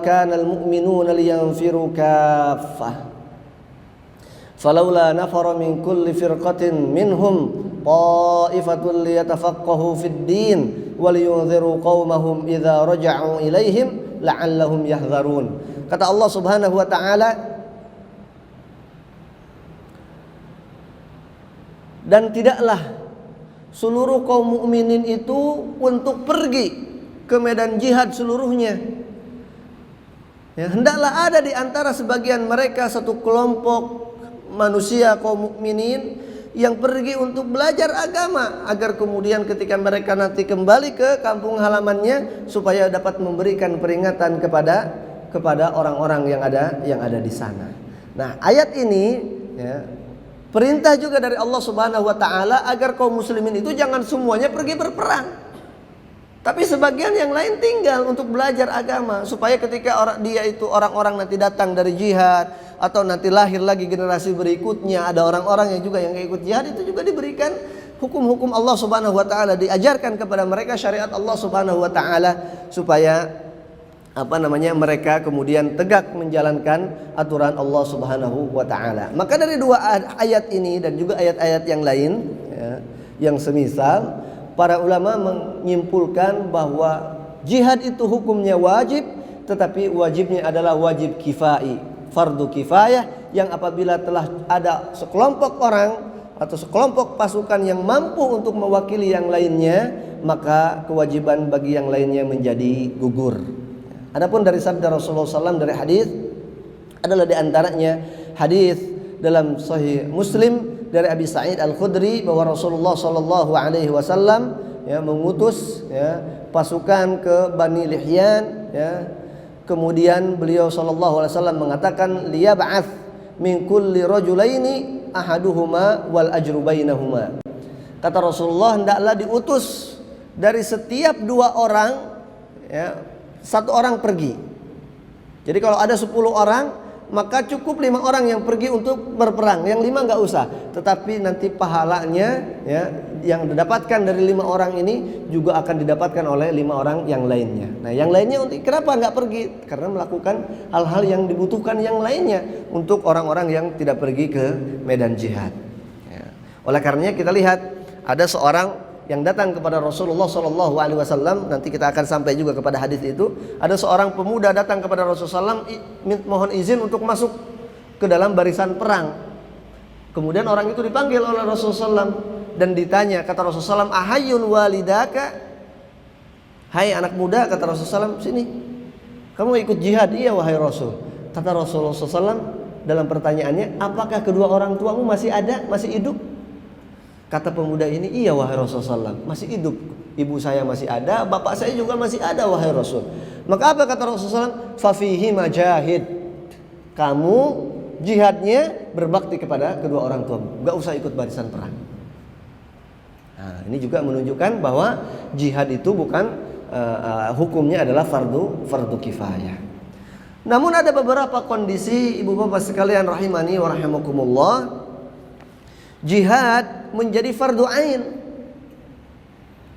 kana al-mu'minuna liyanfiru kaffah falaula nafara min kulli firqatin minhum ta'ifatun liyatafaqahu fid din wa liyunziru qaumahum idza raja'u ilaihim la'allahum yahdharun. Kata Allah Subhanahu wa taala, dan tidaklah seluruh kaum mukminin itu untuk pergi ke medan jihad seluruhnya. Hendaklah ada di antara sebagian mereka satu kelompok manusia kaum mukminin yang pergi untuk belajar agama agar kemudian ketika mereka nanti kembali ke kampung halamannya supaya dapat memberikan peringatan kepada orang-orang yang ada di sana. Nah, ayat ini perintah juga dari Allah Subhanahu wa taala agar kaum muslimin itu jangan semuanya pergi berperang. Tapi sebagian yang lain tinggal untuk belajar agama supaya ketika orang-orang nanti datang dari jihad atau nanti lahir lagi generasi berikutnya ada orang-orang yang juga yang ikut jihad itu juga diberikan hukum-hukum Allah Subhanahu wa taala, diajarkan kepada mereka syariat Allah Subhanahu wa taala supaya mereka kemudian tegak menjalankan aturan Allah Subhanahu wa taala. Maka dari dua ayat ini dan juga ayat-ayat yang lain yang semisal, para ulama menyimpulkan bahwa jihad itu hukumnya wajib, tetapi wajibnya adalah wajib kifai, fardu kifayah, yang apabila telah ada sekelompok orang atau sekelompok pasukan yang mampu untuk mewakili yang lainnya, maka kewajiban bagi yang lainnya menjadi gugur. Adapun dari sabda Rasulullah SAW dari hadis adalah diantaranya hadis dalam Sahih Muslim dari Abi Sa'id Al-Khudri bahwa Rasulullah Sallallahu Alaihi Wasallam mengutus pasukan ke Bani Lihyan. Kemudian beliau Sallallahu Alaihi Wasallam mengatakan, liyab'ath min kulli rajulaini ahaduhuma wal ajru bainahuma. Kata Rasulullah, hendaklah diutus dari setiap dua orang satu orang pergi. Jadi kalau ada 10 orang, maka cukup 5 orang yang pergi untuk berperang, yang 5 nggak usah. Tetapi nanti pahalanya yang didapatkan dari 5 orang ini juga akan didapatkan oleh 5 orang yang lainnya. Nah, yang lainnya kenapa nggak pergi? Karena melakukan hal-hal yang dibutuhkan yang lainnya untuk orang-orang yang tidak pergi ke medan jihad. Oleh karenanya kita lihat ada seorang yang datang kepada Rasulullah Sallallahu Alaihi Wasallam. Nanti kita akan sampai juga kepada hadis itu. Ada seorang pemuda datang kepada Rasulullah SAW, mohon izin untuk masuk ke dalam barisan perang. Kemudian orang itu dipanggil oleh Rasulullah SAW dan ditanya, kata Rasulullah SAW, ahayun walidaka, hai anak muda, kata Rasulullah SAW, sini, kamu ikut jihad? Iya wahai Rasul. Kata Rasulullah SAW, dalam pertanyaannya, apakah kedua orang tuamu masih ada, masih hidup? Kata pemuda ini, iya wahai Rasulullah, masih hidup. Ibu saya masih ada, bapak saya juga masih ada wahai Rasul. Maka apa kata Rasulullah? Fafihi majahid. Kamu jihadnya berbakti kepada kedua orang tuamu, gak usah ikut barisan perang. Nah, ini juga menunjukkan bahwa jihad itu bukan hukumnya adalah fardu kifayah. Namun ada beberapa kondisi ibu bapak sekalian rahimani wa rahimakumullah, jihad menjadi fardu ain.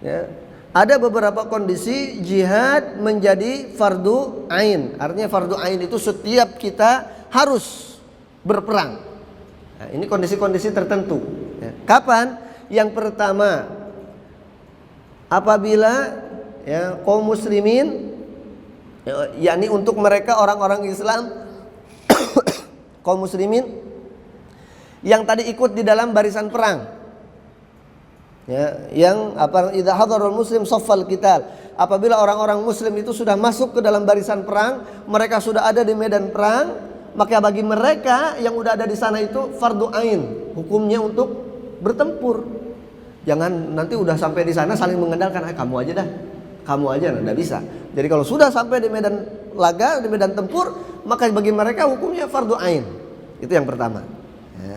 Ya. Ada beberapa kondisi jihad menjadi fardu ain. Artinya fardu ain itu setiap kita harus berperang. Nah, ini kondisi-kondisi tertentu. Ya. Kapan? Yang pertama, apabila kaum muslimin, yakni untuk mereka orang-orang Islam kaum muslimin yang tadi ikut di dalam barisan perang, yang idza hadarul muslim saffal qital, apabila orang-orang muslim itu sudah masuk ke dalam barisan perang, mereka sudah ada di medan perang, maka bagi mereka yang udah ada di sana itu fardu ain hukumnya untuk bertempur. Jangan nanti udah sampai di sana saling mengandalkan, kamu aja dah, kamu aja, tidak bisa. Jadi kalau sudah sampai di medan laga, di medan tempur, maka bagi mereka hukumnya fardu ain. Itu yang pertama. Ya.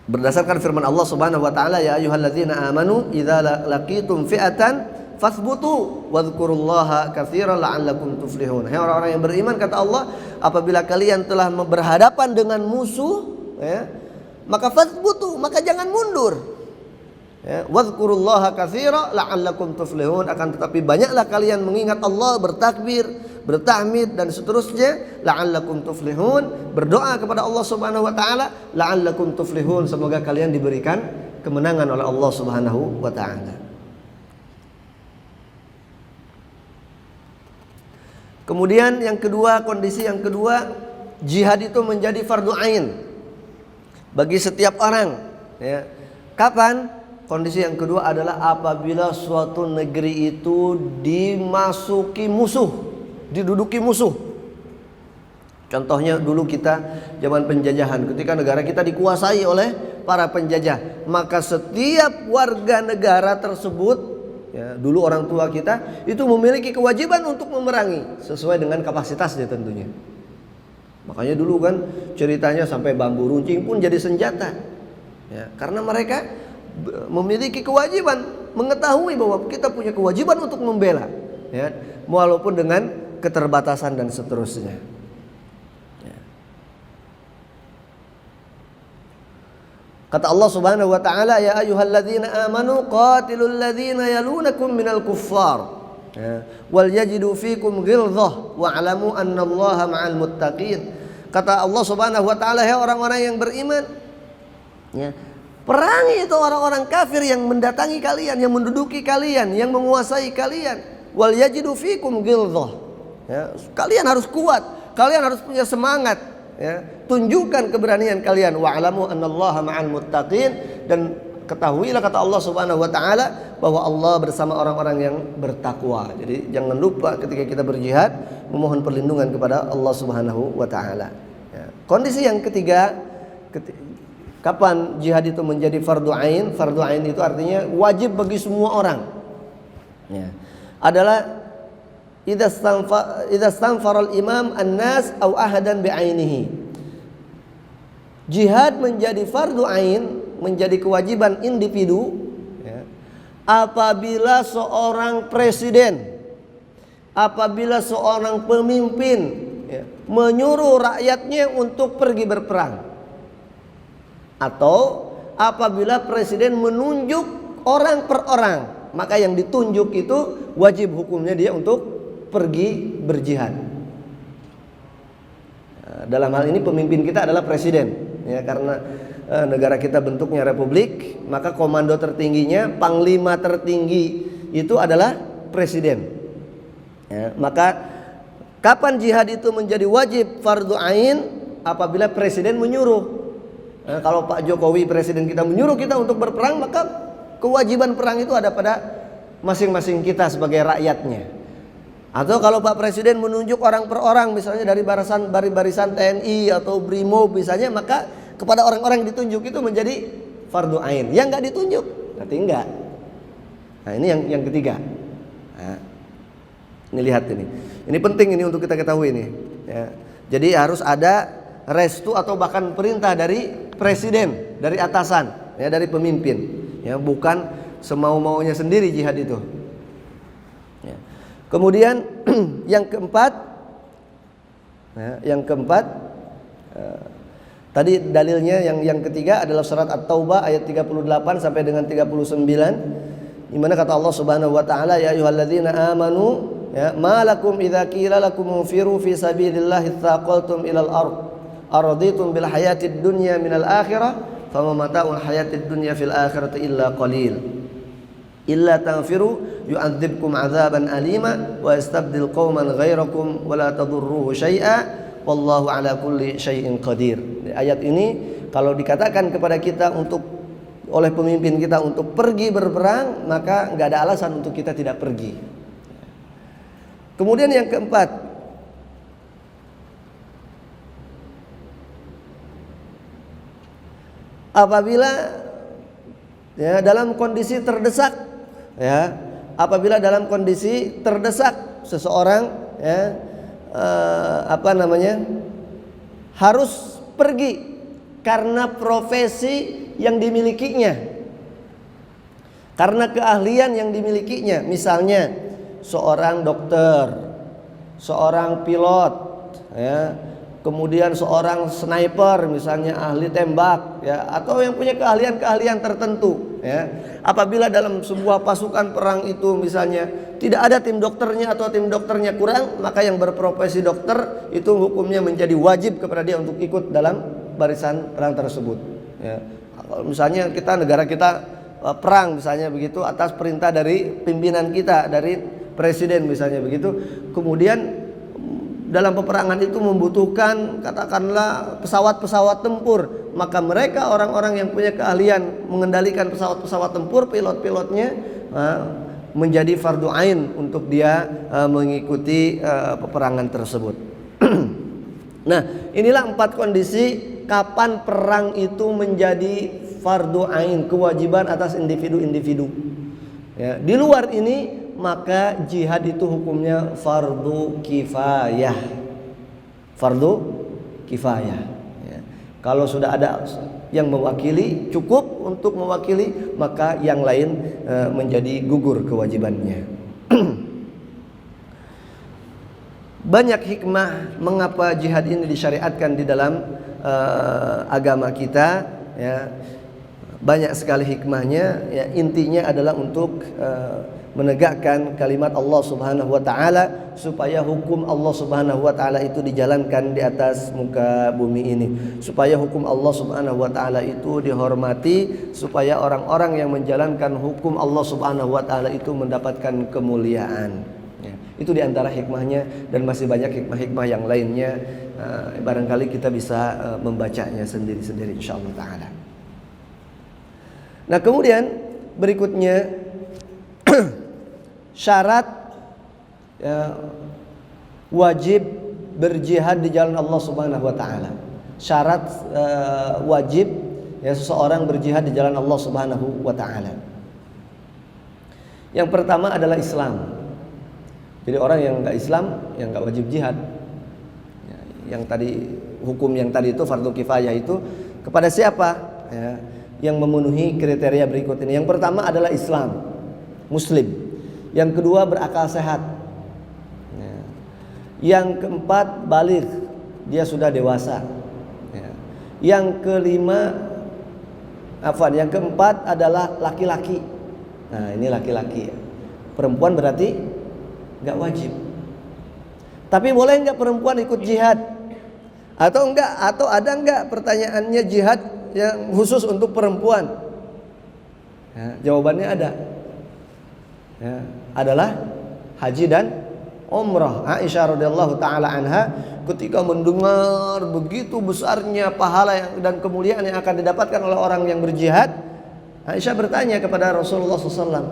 Berdasarkan firman Allah Subhanahu wa taala, ya ayyuhalladzina amanu idza laqitum fi'atan fathbutu wadhkurullaha katsiran la'allakum tuflihun. Hai orang-orang yang beriman, kata Allah, apabila kalian telah berhadapan dengan musuh, maka fathbutu, maka jangan mundur. Wadhkurullaha katsira la'allakum tuflihun, akan tetapi banyaklah kalian mengingat Allah, bertakbir, bertahmid dan seterusnya, la'allakum tuflihun, berdoa kepada Allah Subhanahu wa taala, la'allakum tuflihun, semoga kalian diberikan kemenangan oleh Allah Subhanahu wa taala. Kemudian yang kedua, kondisi yang kedua, jihad itu menjadi fardu ain bagi setiap orang. Kapan? Kondisi yang kedua adalah apabila suatu negeri itu dimasuki musuh, diduduki musuh. Contohnya dulu kita zaman penjajahan, ketika negara kita dikuasai oleh para penjajah, maka setiap warga negara tersebut, dulu orang tua kita itu memiliki kewajiban untuk memerangi sesuai dengan kapasitasnya tentunya. Makanya dulu kan ceritanya sampai bambu runcing pun jadi senjata, karena mereka memiliki kewajiban, mengetahui bahwa kita punya kewajiban untuk membela, walaupun dengan keterbatasan dan seterusnya. Kata Allah Subhanahu wa taala, ya ayyuhalladzina amanu qatilul ladzina yalunakum minal kuffar wal yajidu fikum ghilzah wa'lamu annallaha ma'al muttaqin. Kata Allah Subhanahu wa taala, hai orang-orang yang beriman, perangi itu orang-orang kafir yang mendatangi kalian, yang menduduki kalian, yang menguasai kalian. Wal yajidu fikum ghilzah. Kalian harus kuat, kalian harus punya semangat. Tunjukkan keberanian kalian. Wa'lamu annallaha ma'al muttaqin, dan ketahuilah, kata Allah Subhanahu wa taala, bahwa Allah bersama orang-orang yang bertakwa. Jadi jangan lupa ketika kita berjihad memohon perlindungan kepada Allah Subhanahu wa taala. Kondisi yang ketiga, kapan jihad itu menjadi fardu ain? Fardu ain itu artinya wajib bagi semua orang. Adalah idza stanfara al-imam an-nas aw ahadan bi'ainihi. Jihad menjadi fardu ain, menjadi kewajiban individu, apabila seorang presiden, apabila seorang pemimpin menyuruh rakyatnya untuk pergi berperang, atau apabila presiden menunjuk orang per orang, maka yang ditunjuk itu wajib hukumnya dia untuk pergi berjihad. Dalam hal ini pemimpin kita adalah presiden, karena negara kita bentuknya republik, maka komando tertingginya, panglima tertinggi itu adalah presiden. Maka kapan jihad itu menjadi wajib fardu ain? Apabila presiden menyuruh. Kalau Pak Jokowi presiden kita menyuruh kita untuk berperang, maka kewajiban perang itu ada pada masing-masing kita sebagai rakyatnya. Atau kalau Pak Presiden menunjuk orang per orang, misalnya dari barisan TNI atau BRIMOB misalnya, maka kepada orang-orang yang ditunjuk itu menjadi fardu ain. Yang nggak ditunjuk berarti enggak. Nah, ini yang ketiga. Nah, ini lihat ini. Ini penting ini untuk kita ketahui ini. Ya. Jadi harus ada restu atau bahkan perintah dari presiden, dari atasan, ya, dari pemimpin. Ya, bukan semau-maunya sendiri jihad itu. Ya. Kemudian yang keempat, tadi dalilnya yang ketiga adalah surat At-Taubah ayat 38 sampai dengan 39, di mana kata Allah Subhanahu wa taala, ya ayyuhalladzina amanu ya ma lakum idza qila lakum munfiru fi sabilillahi tsaqaltum ilal ard araditum bil hayatid dunya minal akhirah fama mata'ul hayatid dunya fil akhirati illa qalil illa tanfiru yu'adzibkum 'adzaban alima wa yastabdil qauman ghairakum wa la tadurruhu syai'a wallahu 'ala kulli syai'in qadir. Ayat ini kalau dikatakan kepada kita oleh pemimpin kita untuk pergi berperang, maka enggak ada alasan untuk kita tidak pergi. Kemudian yang keempat, apabila ya dalam kondisi terdesak, ya, apabila dalam kondisi terdesak seseorang, ya, harus pergi karena profesi yang dimilikinya, karena keahlian yang dimilikinya. Misalnya seorang dokter, seorang pilot, ya, kemudian seorang sniper misalnya, ahli tembak, ya, atau yang punya keahlian-keahlian tertentu, ya. Apabila dalam sebuah pasukan perang itu misalnya tidak ada tim dokternya atau tim dokternya kurang, maka yang berprofesi dokter itu hukumnya menjadi wajib kepada dia untuk ikut dalam barisan perang tersebut, ya. Kalau misalnya negara kita perang misalnya begitu atas perintah dari pimpinan kita, dari presiden misalnya begitu, kemudian dalam peperangan itu membutuhkan katakanlah pesawat-pesawat tempur, maka mereka orang-orang yang punya keahlian mengendalikan pesawat-pesawat tempur, pilot-pilotnya menjadi fardu ain untuk dia mengikuti peperangan tersebut. Nah, inilah 4 kondisi kapan perang itu menjadi fardu ain, kewajiban atas individu-individu. Ya, di luar ini maka jihad itu hukumnya fardu kifayah. Fardu kifayah, ya. Kalau sudah ada yang mewakili, cukup untuk mewakili, maka yang lain menjadi gugur kewajibannya. Banyak hikmah mengapa jihad ini disyariatkan di dalam agama kita, ya. Banyak sekali hikmahnya, ya. Intinya adalah untuk menegakkan kalimat Allah Subhanahu wa taala, supaya hukum Allah Subhanahu wa taala itu dijalankan di atas muka bumi ini, supaya hukum Allah Subhanahu wa taala itu dihormati, supaya orang-orang yang menjalankan hukum Allah Subhanahu wa taala itu mendapatkan kemuliaan, ya. Itu diantara hikmahnya, dan masih banyak hikmah-hikmah yang lainnya. Barangkali kita bisa membacanya sendiri-sendiri insyaallah taala. Nah, kemudian berikutnya syarat, ya, wajib berjihad di jalan Allah Subhanahu wa taala. Syarat wajib, ya, seseorang berjihad di jalan Allah Subhanahu wa taala. Yang pertama adalah Islam. Jadi orang yang enggak Islam, yang enggak wajib jihad. Ya, yang tadi hukum yang tadi itu fardu kifayah itu kepada siapa? Ya, yang memenuhi kriteria berikut ini. Yang pertama adalah Islam, Muslim. Yang kedua berakal sehat. Ya. Yang keempat baligh, dia sudah dewasa. Ya. Yang keempat adalah laki-laki. Nah, ini laki-laki. Perempuan berarti nggak wajib. Tapi boleh nggak perempuan ikut jihad? Atau enggak? Atau ada nggak pertanyaannya jihad yang khusus untuk perempuan? Ya, jawabannya ada. Ya, adalah haji dan umrah. Aisyah radhiyallahu taala anha ketika mendengar begitu besarnya pahala dan kemuliaan yang akan didapatkan oleh orang yang berjihad, Aisyah bertanya kepada Rasulullah SAW,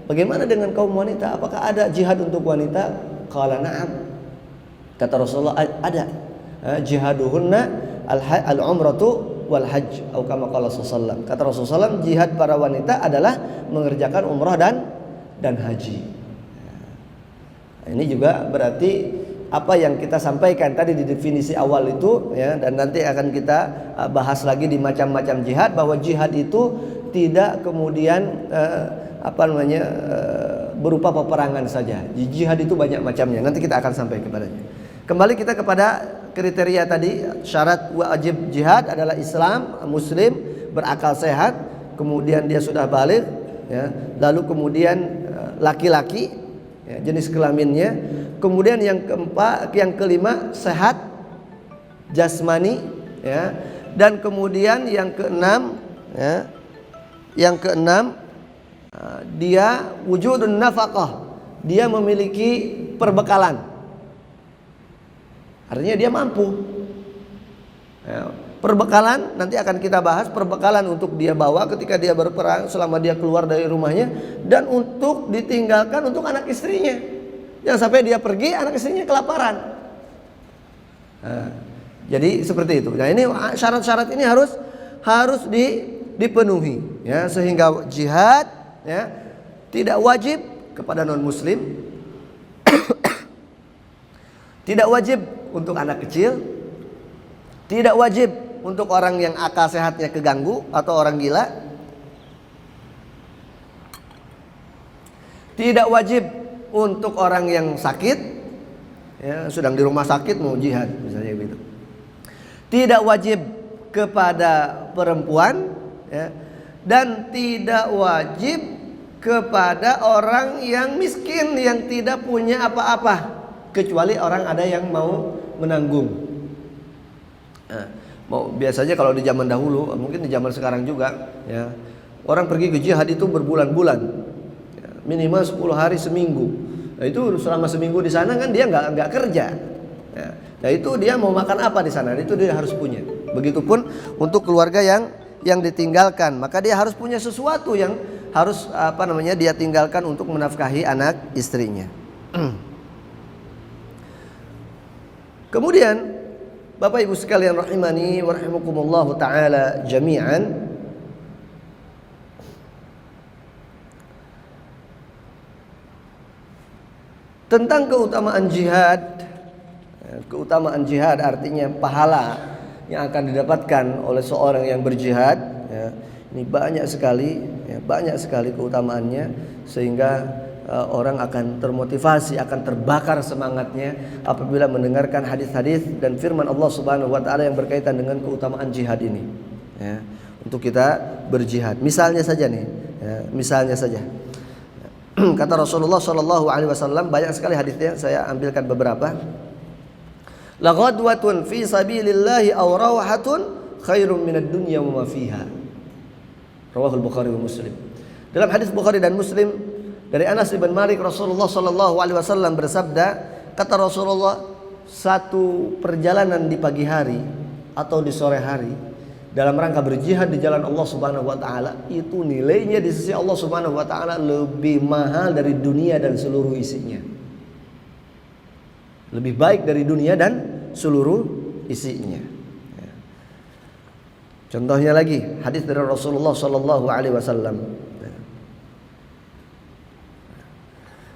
bagaimana dengan kaum wanita? Apakah ada jihad untuk wanita? Qala na'am. Kata Rasulullah, ada. Jihaduhunna al-umratu wal hajj, atau kama qala sallallahu. Kata Rasulullah, jihad para wanita adalah mengerjakan umrah dan haji. Ini juga berarti apa yang kita sampaikan tadi di definisi awal itu, ya, dan nanti akan kita bahas lagi di macam-macam jihad, bahwa jihad itu tidak kemudian berupa peperangan saja. Jihad itu banyak macamnya. Nanti kita akan sampai kepadanya. Kembali kita kepada kriteria tadi, syarat wajib jihad adalah Islam, Muslim, berakal sehat, kemudian dia sudah baligh, ya, lalu kemudian laki-laki, ya, jenis kelaminnya, kemudian yang kelima sehat jasmani, ya, dan kemudian yang keenam, ya, dia wujudun nafaqah, dia memiliki perbekalan. Artinya dia mampu. Ya, perbekalan nanti akan kita bahas, perbekalan untuk dia bawa ketika dia berperang, selama dia keluar dari rumahnya, dan untuk ditinggalkan untuk anak istrinya. Jangan sampai dia pergi, anak istrinya kelaparan. Nah, jadi seperti itu. Nah, ini syarat-syarat ini harus dipenuhi, ya, sehingga jihad, ya, tidak wajib kepada non muslim, tidak wajib untuk anak kecil, tidak wajib untuk orang yang akal sehatnya keganggu atau orang gila, tidak wajib untuk orang yang sakit, ya, sedang di rumah sakit mau jihad misalnya gitu, tidak wajib kepada perempuan, ya, dan tidak wajib kepada orang yang miskin yang tidak punya apa-apa, kecuali orang ada yang mau menanggung. Nah, biasanya kalau di zaman dahulu, mungkin di zaman sekarang juga, ya, orang pergi ke jihad itu berbulan-bulan, ya, minimal 10 hari seminggu. Nah, itu selama seminggu di sana kan dia nggak kerja, ya. Nah, itu dia mau makan apa di sana, itu dia harus punya. Begitupun untuk keluarga yang ditinggalkan, maka dia harus punya sesuatu yang harus dia tinggalkan untuk menafkahi anak istrinya. Kemudian Bapak Ibu sekalian rahimani wa rahimakumullah taala jami'an, tentang keutamaan jihad. Keutamaan jihad artinya pahala yang akan didapatkan oleh seorang yang berjihad, ya. Ini banyak sekali keutamaannya, sehingga orang akan termotivasi, akan terbakar semangatnya apabila mendengarkan hadis-hadis dan firman Allah Subhanahu wa taala yang berkaitan dengan keutamaan jihad ini, ya, untuk kita berjihad. Misalnya saja nih, ya, misalnya saja. Kata Rasulullah sallallahu alaihi wasallam, banyak sekali hadisnya, saya ambilkan beberapa. La ghadwatun fi sabilillahi aw rawhatun khairum minad dunya wa ma fiha. Rawahul Bukhari wa Muslim. Dalam hadis Bukhari dan Muslim dari Anas bin Malik, Rasulullah sallallahu alaihi wasallam bersabda, kata Rasulullah, satu perjalanan di pagi hari atau di sore hari dalam rangka berjihad di jalan Allah Subhanahu wa taala, itu nilainya di sisi Allah Subhanahu wa taala lebih mahal dari dunia dan seluruh isinya. Lebih baik dari dunia dan seluruh isinya. Contohnya lagi hadis dari Rasulullah sallallahu alaihi wasallam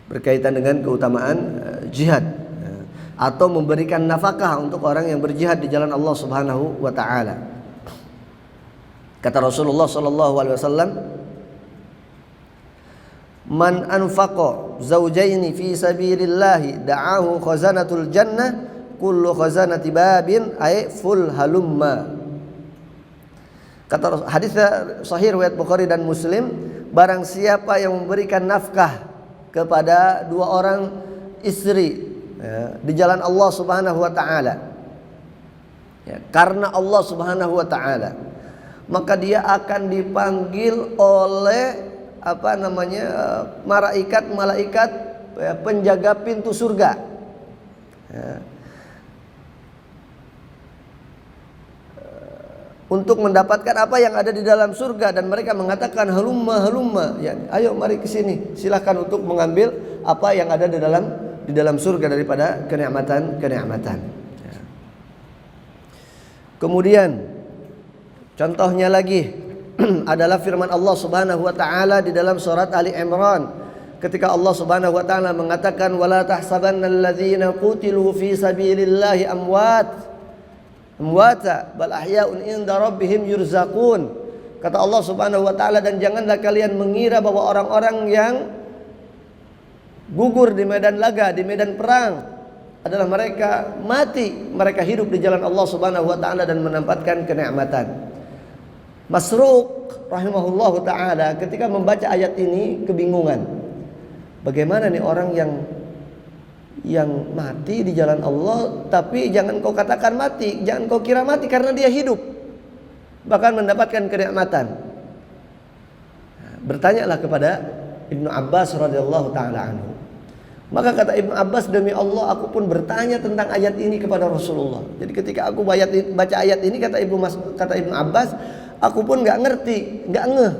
berkaitan dengan keutamaan jihad, atau memberikan nafkah untuk orang yang berjihad di jalan Allah Subhanahu wa taala. Kata Rasulullah sallallahu alaihi wasallam, man anfaqa zawjaini fi sabilillah da'ahu khazanatul jannah kullu khazanati babin ay full halumma. Kata hadis sahih riwayat Bukhari dan Muslim, barang siapa yang memberikan nafkah kepada dua orang istri, ya, di jalan Allah Subhanahu wa taala, ya, karena Allah Subhanahu wa taala, maka dia akan dipanggil oleh malaikat ya, penjaga pintu surga, ya, untuk mendapatkan apa yang ada di dalam surga, dan mereka mengatakan halumma, ya, ayo mari ke sini, silakan untuk mengambil apa yang ada di dalam di dalam surga daripada kenikmatan-kenikmatan. Ya. Kemudian contohnya lagi adalah firman Allah Subhanahu wa taala di dalam surat Ali Imran ketika Allah Subhanahu wa taala mengatakan wala tahsabannal ladzina qutilu fi sabilillahi amwata bal ahya'un inda rabbihim yurzaqun. Kata Allah Subhanahu wa taala, dan janganlah kalian mengira bahwa orang-orang yang gugur di medan laga, di medan perang adalah mereka mati, mereka hidup di jalan Allah Subhanahu wa taala dan menempatkan kenikmatan. Masruq rahimahullahu taala ketika membaca ayat ini kebingungan. Bagaimana nih orang yang mati di jalan Allah, tapi jangan kau katakan mati, jangan kau kira mati karena dia hidup, bahkan mendapatkan kenikmatan. Bertanyalah kepada Ibnu Abbas radhiyallahu taala anhu. Maka kata Ibnu Abbas, demi Allah aku pun bertanya tentang ayat ini kepada Rasulullah. Jadi ketika aku baca ayat ini, kata Ibnu Abbas, aku pun nggak ngerti, nggak ngeh.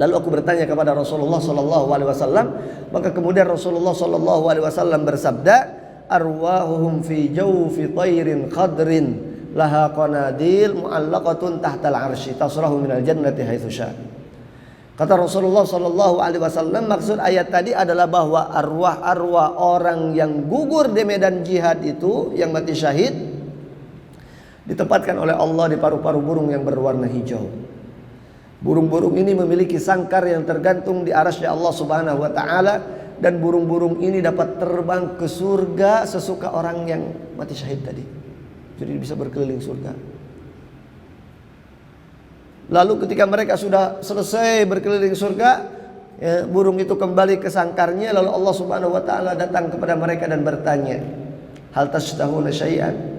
Lalu aku bertanya kepada Rasulullah sallallahu alaihi wasallam, maka kemudian Rasulullah sallallahu alaihi wasallam bersabda, arwahuhum fi jawfi tayrin khadrin laha qanadil mu'allaqatun tahtal arsy tasrahu minal jannati haitsu syaa. Kata Rasulullah sallallahu alaihi wasallam, maksud ayat tadi adalah bahwa arwah-arwah orang yang gugur di medan jihad itu, yang mati syahid, ditempatkan oleh Allah di paru-paru burung yang berwarna hijau. Burung-burung ini memiliki sangkar yang tergantung di arasy Allah Subhanahu wa taala, dan burung-burung ini dapat terbang ke surga sesuka orang yang mati syahid tadi. Jadi bisa berkeliling surga. Lalu ketika mereka sudah selesai berkeliling surga, ya, burung itu kembali ke sangkarnya. Lalu Allah Subhanahu wa taala datang kepada mereka dan bertanya, hal tashtahuna syai'an?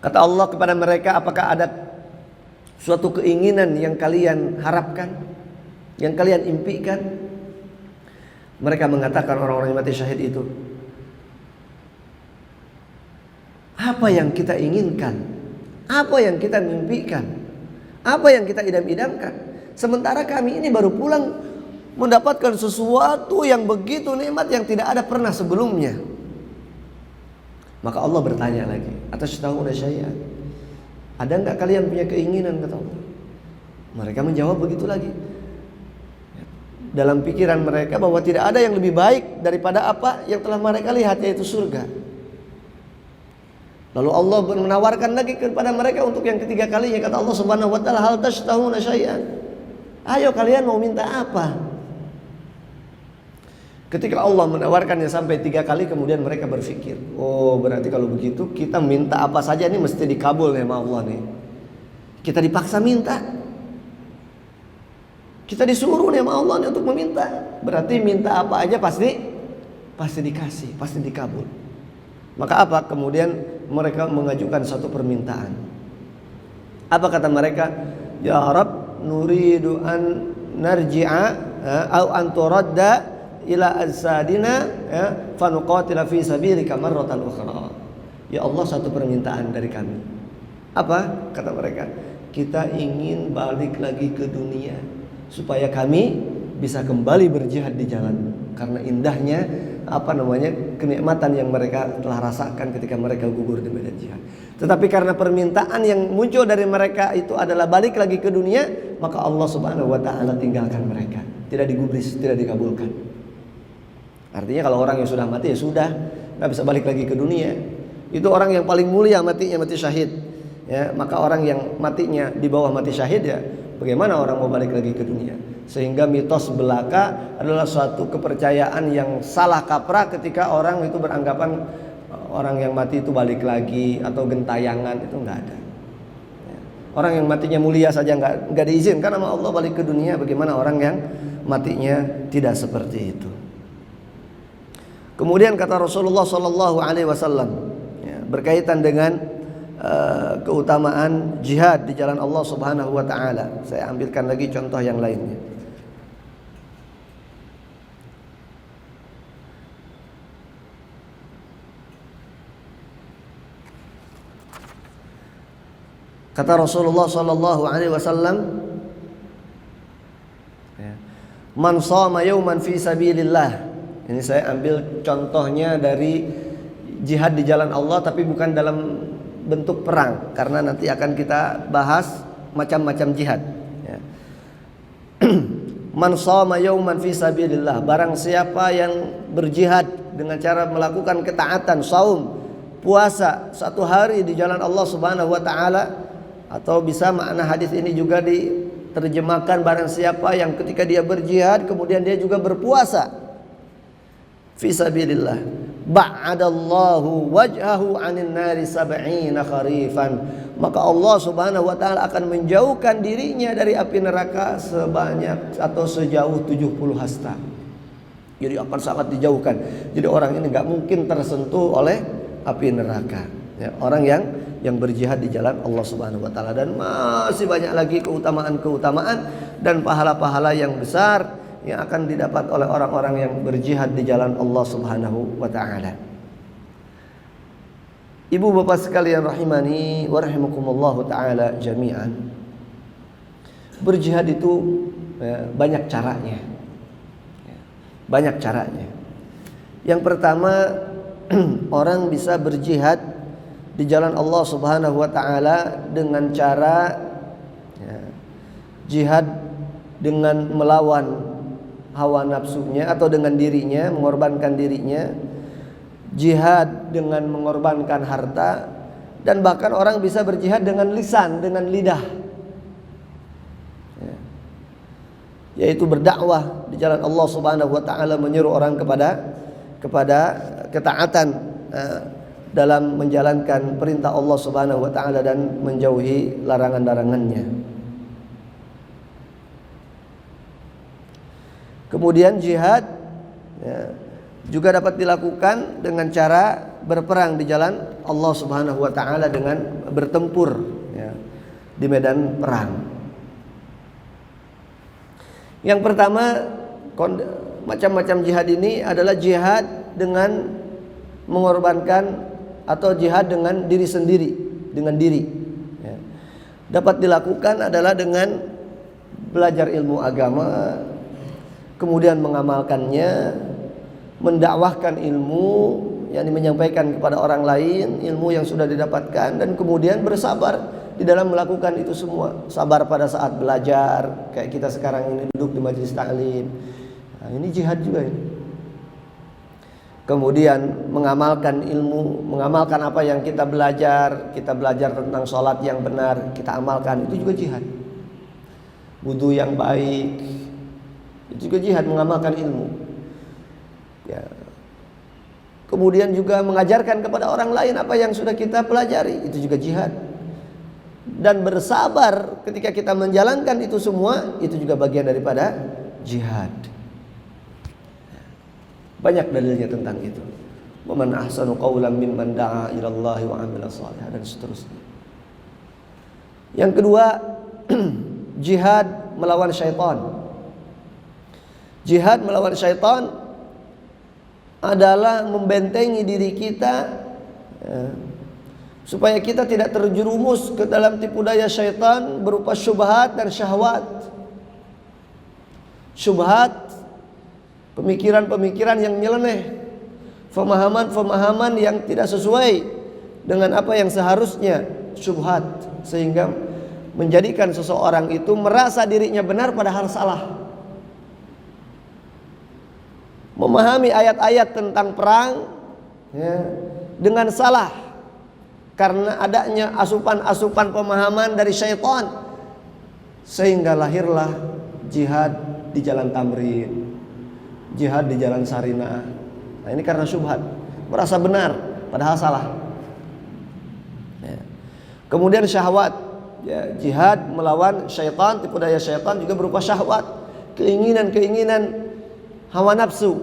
Kata Allah kepada mereka, apakah ada suatu keinginan yang kalian harapkan, yang kalian impikan? Mereka mengatakan, orang-orang yang mati syahid itu, apa yang kita inginkan? Apa yang kita mimpikan? Apa yang kita idam-idamkan? Sementara kami ini baru pulang mendapatkan sesuatu yang begitu nikmat yang tidak ada pernah sebelumnya. Maka Allah bertanya lagi, atashtahuna syai'an? Ada enggak kalian punya keinginan, kata Allah? Mereka menjawab begitu lagi. Dalam pikiran mereka bahwa tidak ada yang lebih baik daripada apa yang telah mereka lihat, yaitu surga. Lalu Allah menawarkan lagi kepada mereka untuk yang ketiga kalinya. Kata Allah Subhanahu wa taala, hal tashtahuna syai'an? Ayo kalian mau minta apa? Ketika Allah menawarkannya sampai 3 kali, kemudian mereka berpikir, oh berarti kalau begitu kita minta apa saja ini mesti dikabul nih sama Allah nih. Kita dipaksa minta, kita disuruh nih sama Allah nih untuk meminta. Berarti minta apa aja pasti dikasih, pasti dikabul. Maka apa? Kemudian mereka mengajukan satu permintaan. Apa kata mereka? Ya Rabb, nuridu an narji'a au an turadda ila azsadina fanuqatila fi sabilika marratan ukhra. Ya Allah, satu permintaan dari kami. Apa? Kata mereka, kita ingin balik lagi ke dunia supaya kami bisa kembali berjihad di jalan, karena indahnya kenikmatan yang mereka telah rasakan ketika mereka gugur di medan jihad. Tetapi karena permintaan yang muncul dari mereka itu adalah balik lagi ke dunia, maka Allah Subhanahu wa taala tinggalkan mereka, tidak digubris, tidak dikabulkan. Artinya kalau orang yang sudah mati ya sudah, nggak bisa balik lagi ke dunia. Itu orang yang paling mulia matinya, mati syahid. Ya, maka orang yang matinya di bawah mati syahid, ya bagaimana orang mau balik lagi ke dunia? Sehingga mitos belaka adalah suatu kepercayaan yang salah kaprah ketika orang itu beranggapan orang yang mati itu balik lagi atau gentayangan, itu nggak ada. Ya. Orang yang matinya mulia saja nggak diizinkan sama Allah balik ke dunia. Bagaimana orang yang matinya tidak seperti itu? Kemudian kata Rasulullah sallallahu alaihi wasallam, ya, berkaitan dengan keutamaan jihad di jalan Allah Subhanahu wa taala. Saya ambilkan lagi contoh yang lainnya. Kata Rasulullah sallallahu alaihi wasallam, ya, Man shoma yauman fi sabilillah. Ini saya ambil contohnya dari jihad di jalan Allah, tapi bukan dalam bentuk perang, karena nanti akan kita bahas macam-macam jihad ya. Man shoma yauman fi sabilillah, barang siapa yang berjihad dengan cara melakukan ketaatan, saum, puasa satu hari di jalan Allah Subhanahu wa taala, atau bisa makna hadis ini juga diterjemahkan barang siapa yang ketika dia berjihad kemudian dia juga berpuasa fi sabilillah, ba'adallahu wajhahu 'anil nari sab'ina kharifan, maka Allah Subhanahu wa taala akan menjauhkan dirinya dari api neraka sebanyak atau sejauh 70 hasta. Jadi akan sangat dijauhkan. Jadi orang ini nggak mungkin tersentuh oleh api neraka ya, orang yang berjihad di jalan Allah Subhanahu wa taala. Dan masih banyak lagi keutamaan-keutamaan dan pahala-pahala yang besar yang akan didapat oleh orang-orang yang berjihad di jalan Allah Subhanahu wa taala. Ibu bapak sekalian rahimani wa rahimakumullahu taala jami'an. Berjihad itu banyak caranya. Banyak caranya. Yang pertama, orang bisa berjihad di jalan Allah Subhanahu wa taala dengan cara jihad dengan melawan hawa nafsunya atau dengan dirinya, mengorbankan dirinya, jihad dengan mengorbankan harta, dan bahkan orang bisa berjihad dengan lisan, dengan lidah ya, yaitu berdakwah di jalan Allah Subhanahu wa taala, menyeru orang kepada ketaatan dalam menjalankan perintah Allah Subhanahu wa taala dan menjauhi larangan-larangannya. Kemudian jihad ya, juga dapat dilakukan dengan cara berperang di jalan Allah Subhanahu wa taala dengan bertempur ya, di medan perang. Yang pertama, macam-macam jihad ini adalah jihad dengan mengorbankan atau jihad dengan diri sendiri, dengan diri ya. Dapat dilakukan adalah dengan belajar ilmu agama, kemudian mengamalkannya, mendakwahkan ilmu, yakni menyampaikan kepada orang lain ilmu yang sudah didapatkan, dan kemudian bersabar di dalam melakukan itu semua. Sabar pada saat belajar, kayak kita sekarang ini duduk di majelis ta'lim. Nah, ini jihad juga ini. Kemudian mengamalkan ilmu, mengamalkan apa yang kita belajar tentang sholat yang benar, kita amalkan, itu juga jihad. Wudu yang baik, itu juga jihad, mengamalkan ilmu ya. Kemudian juga mengajarkan kepada orang lain apa yang sudah kita pelajari, itu juga jihad. Dan bersabar ketika kita menjalankan itu semua, itu juga bagian daripada jihad. Banyak dalilnya tentang itu. Wa man ahsanu qawlan mimman da'a ila Allah wa 'amila shalihan, dan seterusnya. Yang kedua, jihad melawan syaitan. Jihad melawan syaitan adalah membentengi diri kita ya, supaya kita tidak terjerumus ke dalam tipu daya syaitan berupa syubhat dan syahwat. Syubhat, pemikiran-pemikiran yang nyeleneh, pemahaman-pemahaman yang tidak sesuai dengan apa yang seharusnya, syubhat, sehingga menjadikan seseorang itu merasa dirinya benar padahal salah. Memahami ayat-ayat tentang perang ya, dengan salah karena adanya asupan-asupan pemahaman dari syaitan, sehingga lahirlah jihad di jalan Tamrin, jihad di jalan Sarinah. Nah, ini karena syubhat, merasa benar padahal salah ya. Kemudian syahwat ya, jihad melawan syaitan, tipu daya syaitan juga berupa syahwat, keinginan-keinginan hawa nafsu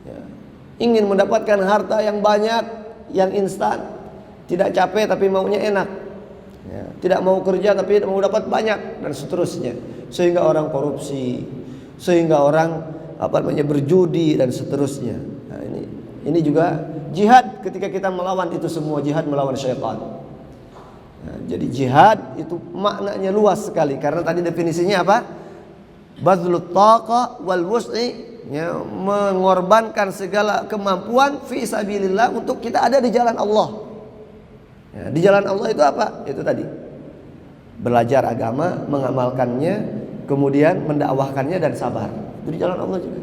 ya. Ingin mendapatkan harta yang banyak, yang instan, tidak capek tapi maunya enak ya. Tidak mau kerja tapi mau dapat banyak, dan seterusnya, sehingga orang korupsi, sehingga orang berjudi dan seterusnya. Nah, ini juga jihad ketika kita melawan itu semua, jihad melawan syaitan. Nah, jadi jihad itu maknanya luas sekali, karena tadi definisinya apa? Badlut taqa wal wus'i, ya, mengorbankan segala kemampuan fi sabilillah untuk kita ada di jalan Allah. Ya, di jalan Allah itu apa? Itu tadi. Belajar agama, mengamalkannya, kemudian mendakwahkannya dan sabar. Itu di jalan Allah juga.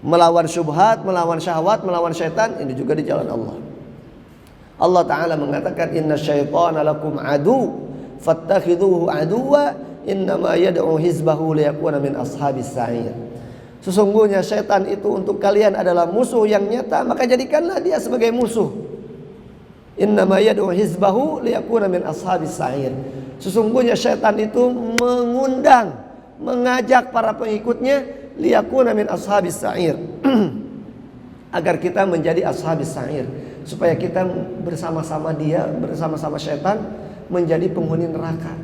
Melawan syubhat, melawan syahwat, melawan syaitan, ini juga di jalan Allah. Allah Ta'ala mengatakan inna syaitana lakum adu fattakhidhuhu aduwa innama yad'u hizbahu liyakuna min ashabis sa'ir. Sesungguhnya syaitan itu untuk kalian adalah musuh yang nyata, maka jadikanlah dia sebagai musuh. Innama yad'u hizbahu liyakuna min ashabis sa'ir. Sesungguhnya syaitan itu mengajak para pengikutnya liyakuna min ashabis sa'ir. Agar kita menjadi ashabis sa'ir, supaya kita bersama-sama dia, bersama-sama syaitan menjadi penghuni neraka.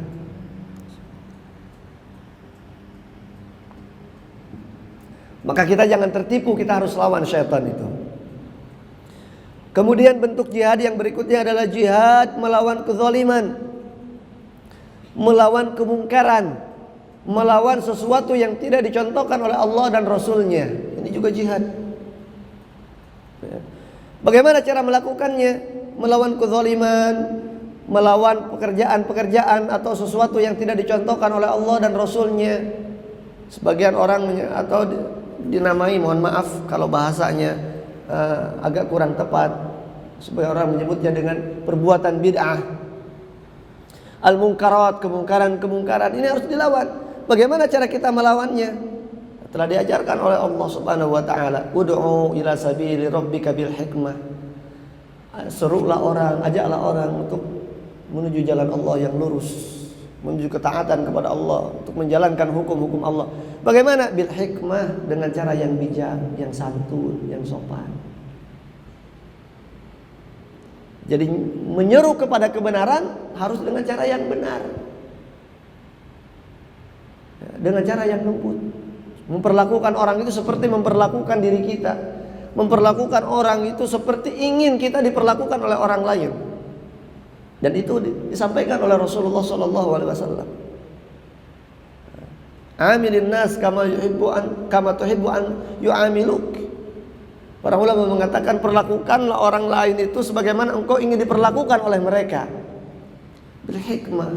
Maka kita jangan tertipu, kita harus lawan syaitan itu. Kemudian bentuk jihad yang berikutnya adalah jihad melawan kezaliman, melawan kemungkaran, melawan sesuatu yang tidak dicontohkan oleh Allah dan Rasulnya. Ini juga jihad. Bagaimana cara melakukannya? Melawan kezaliman, melawan pekerjaan-pekerjaan atau sesuatu yang tidak dicontohkan oleh Allah dan Rasulnya. Sebagian orang atau dinamai, mohon maaf kalau bahasanya agak kurang tepat, sebagian orang menyebutnya dengan perbuatan bid'ah. Al-munkarat, kemungkaran ini harus dilawan. Bagaimana cara kita melawannya? Telah diajarkan oleh Allah Subhanahu wa taala, ud'u ila sabili rabbika bil hikmah. Serulah orang, ajaklah orang untuk menuju jalan Allah yang lurus, menuju ketaatan kepada Allah, untuk menjalankan hukum-hukum Allah. Bagaimana? Bil hikmah, dengan cara yang bijak, yang santun, yang sopan. Jadi menyeru kepada kebenaran harus dengan cara yang benar, dengan cara yang lembut. Memperlakukan orang itu seperti memperlakukan diri kita. Memperlakukan orang itu seperti ingin kita diperlakukan oleh orang lain. Dan itu disampaikan oleh Rasulullah SAW. Amilin nas kama tuhibbu an yu'amiluk. Para ulama mengatakan perlakukanlah orang lain itu sebagaimana engkau ingin diperlakukan oleh mereka. Bil hikmah.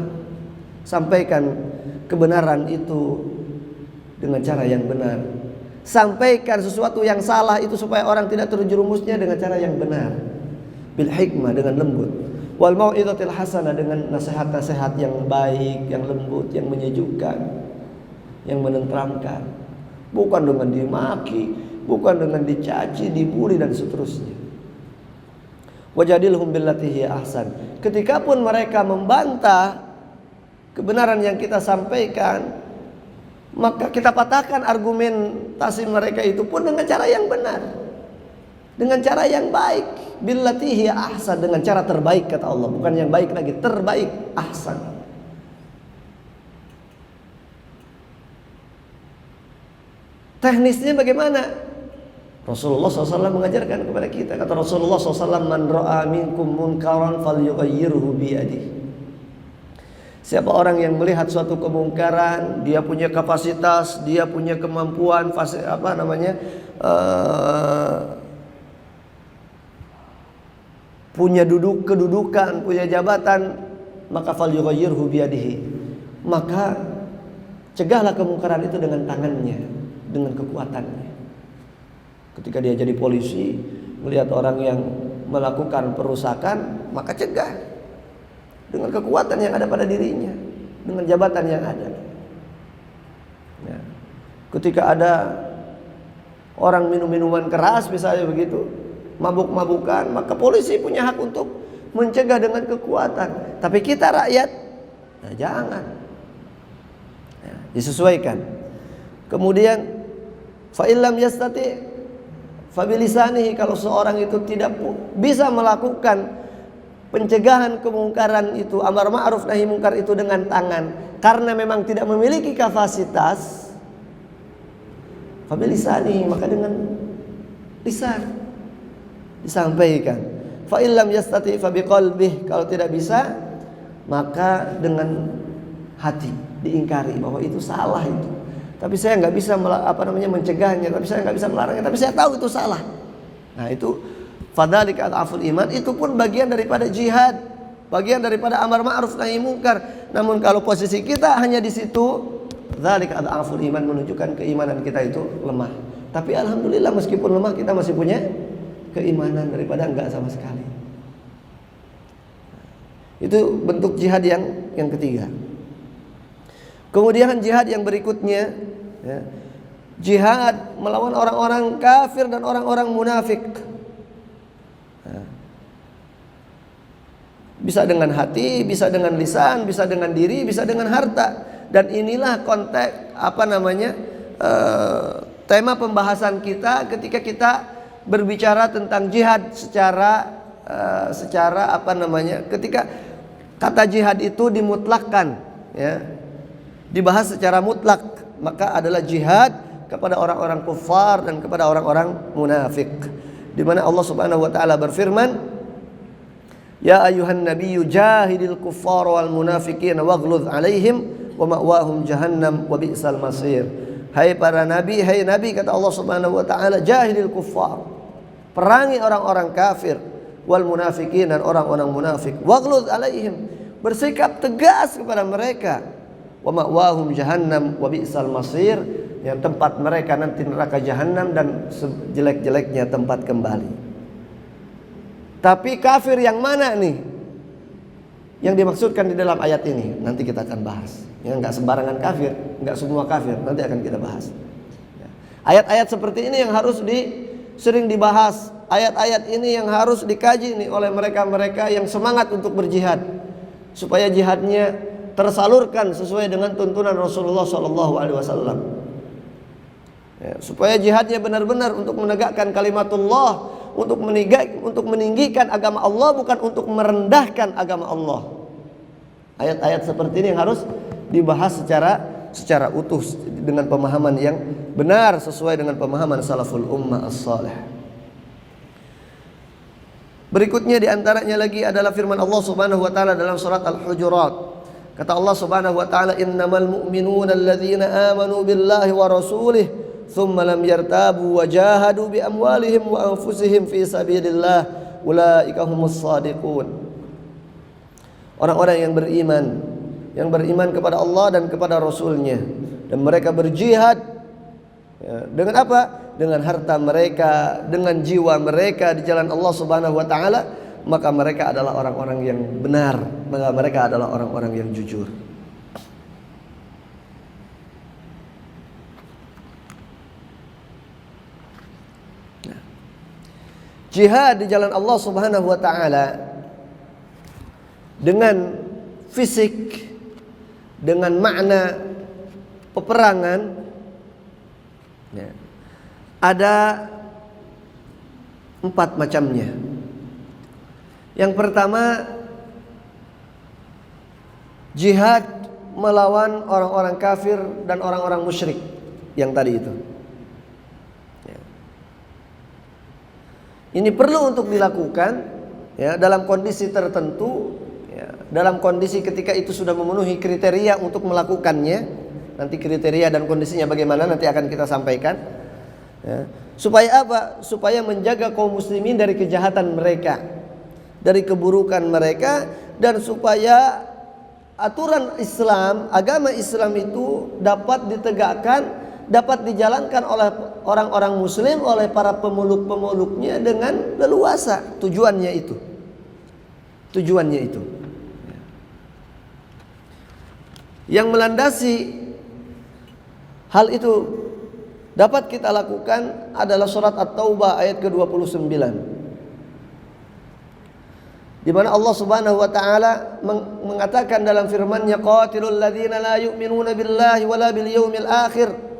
Sampaikan kebenaran itu dengan cara yang benar. Sampaikan sesuatu yang salah itu supaya orang tidak terjerumusnya dengan cara yang benar. Bil hikmah, dengan lembut. Wal mau'izatil hasanah, dengan nasihat-nasihat yang baik, yang lembut, yang menyejukkan, yang menenteramkan. Bukan dengan dimaki, bukan dengan dicaci, dibuli dan seterusnya. Wajadilhum billati hiya ahsan. Ketika pun mereka membantah kebenaran yang kita sampaikan, maka kita patahkan argumentasi mereka itu pun dengan cara yang benar, dengan cara yang baik. Billati hiya ahsan, dengan cara terbaik kata Allah, bukan yang baik lagi, terbaik, ahsan. Teknisnya bagaimana? Rasulullah SAW mengajarkan kepada kita. Kata Rasulullah SAW, man ra'a minkum munkaran falyughayyirhu biyadihi. Siapa orang yang melihat suatu kemungkaran, dia punya kapasitas, dia punya kemampuan, punya kedudukan, punya jabatan, maka falyughayyirhu biyadihi. Maka cegahlah kemungkaran itu dengan tangannya, dengan kekuatannya. Ketika dia jadi polisi, melihat orang yang melakukan perusakan, maka cegah dengan kekuatan yang ada pada dirinya, dengan jabatan yang ada. Ya. Ketika ada orang minum minuman keras misalnya begitu, mabuk-mabukan, maka polisi punya hak untuk mencegah dengan kekuatan. Tapi kita rakyat, nah jangan. Ya, disesuaikan. Kemudian fa illam yastati fa bilisanihi, kalau seorang itu tidak bisa melakukan pencegahan kemungkaran itu, amar ma'ruf nahi mungkar itu dengan tangan, karena memang tidak memiliki kapasitas, fabilisani, maka dengan lisan disampaikan. Fa illam yastati fa biqalbih, kalau tidak bisa maka dengan hati diingkari bahwa itu salah itu. tapi saya nggak bisa mencegahnya, tapi saya nggak bisa melarangnya, tapi saya tahu itu salah. Nah itu fadzalika adhaful iman, itu pun bagian daripada jihad, bagian daripada amar ma'ruf nahi munkar. Namun kalau posisi kita hanya di situ, dzalika adhaful iman, menunjukkan keimanan kita itu lemah. Tapi alhamdulillah meskipun lemah kita masih punya keimanan daripada enggak sama sekali. Itu bentuk jihad yang ketiga. Kemudian jihad yang berikutnya, ya, jihad melawan orang-orang kafir dan orang-orang munafik. Bisa dengan hati, bisa dengan lisan, bisa dengan diri, bisa dengan harta. Dan inilah konteks tema pembahasan kita ketika kita berbicara tentang jihad secara ketika kata jihad itu dimutlakkan, ya, dibahas secara mutlak, maka adalah jihad kepada orang-orang kufar dan kepada orang-orang munafik. Di mana Allah Subhanahu wa taala berfirman, ya ayuhan nabiyyu jahidil kuffar wal munafiqin waghluz alaihim wa ma'wahum jahannam wa bi'sal masir. Hai para nabi, hai nabi, kata Allah Subhanahu wa taala, jahidil kuffar, perangi orang-orang kafir, wal munafiqin, dan orang-orang munafik, waghluz alaihim, bersikap tegas kepada mereka, wa ma'wahum jahannam wa bi'sal masir, yang tempat mereka nanti neraka jahanam dan sejelek-jeleknya tempat kembali. Tapi kafir yang mana nih yang dimaksudkan di dalam ayat ini? Nanti kita akan bahas. Ya, nggak sembarangan kafir, nggak semua kafir. Nanti akan kita bahas. Ya. Ayat-ayat seperti ini yang harus sering dibahas. Ayat-ayat ini yang harus dikaji nih oleh mereka-mereka yang semangat untuk berjihad, supaya jihadnya tersalurkan sesuai dengan tuntunan Rasulullah SAW. Ya, supaya jihadnya benar-benar untuk menegakkan kalimatullah, untuk meninggikan agama Allah, bukan untuk merendahkan agama Allah. Ayat-ayat seperti ini yang harus dibahas secara utuh dengan pemahaman yang benar sesuai dengan pemahaman salaful ummah as-salih. Berikutnya diantaranya lagi adalah firman Allah Subhanahu wa taala dalam surat Al-Hujurat. Kata Allah Subhanahu wa taala, innamal mu'minuna alladzina amanu billahi wa rasulih thumma lam yartabu wa jahadu bi amwalihim wa anfusihim fi sabilillah ulaika humus shadiqun. Orang-orang yang beriman kepada Allah dan kepada Rasulnya, dan mereka berjihad, ya, dengan apa? Dengan harta mereka, dengan jiwa mereka di jalan Allah Subhanahu wa taala, maka mereka adalah orang-orang yang benar, maka mereka adalah orang-orang yang jujur. Jihad di jalan Allah Subhanahu wa taala dengan fisik, dengan makna peperangan, ya, ada 4 macamnya. Yang pertama, jihad melawan orang-orang kafir dan orang-orang musyrik yang tadi itu. Ini perlu untuk dilakukan, ya, dalam kondisi tertentu, ya, dalam kondisi ketika itu sudah memenuhi kriteria untuk melakukannya. Nanti kriteria dan kondisinya bagaimana nanti akan kita sampaikan, ya. Supaya apa? Supaya menjaga kaum muslimin dari kejahatan mereka, dari keburukan mereka, dan supaya aturan Islam, agama Islam itu dapat ditegakkan, dapat dijalankan oleh orang-orang muslim, oleh para pemeluk-pemeluknya dengan leluasa. Tujuannya itu. Yang melandasi hal itu dapat kita lakukan adalah surat At-Taubah ayat ke-29. Di mana Allah Subhanahu wa taala mengatakan dalam firman-Nya, qatilul ladzina la yu'minuna billahi wala bil yaumil akhir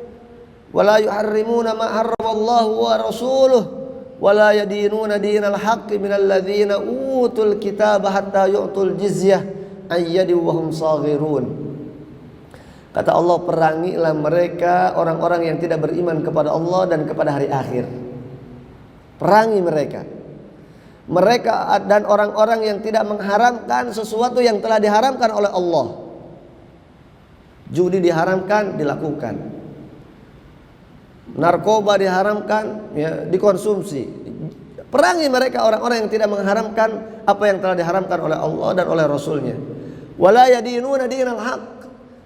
wala yuharrimuna ma harramallahu wa rasuluhu wala yadinuna dinal haqqi minal ladzina utul kitaba hatta yu'tul jizyah ayyadi wa hum saghirun. Kata Allah, perangilah mereka, orang-orang yang tidak beriman kepada Allah dan kepada hari akhir. Perangi mereka. Mereka dan orang-orang yang tidak mengharamkan sesuatu yang telah diharamkan oleh Allah. Judi diharamkan, dilakukan. narkoba diharamkan, ya, dikonsumsi. Perangi mereka orang-orang yang tidak mengharamkan apa yang telah diharamkan oleh Allah dan oleh Rasulnya. Wala yadinuna dinal haq.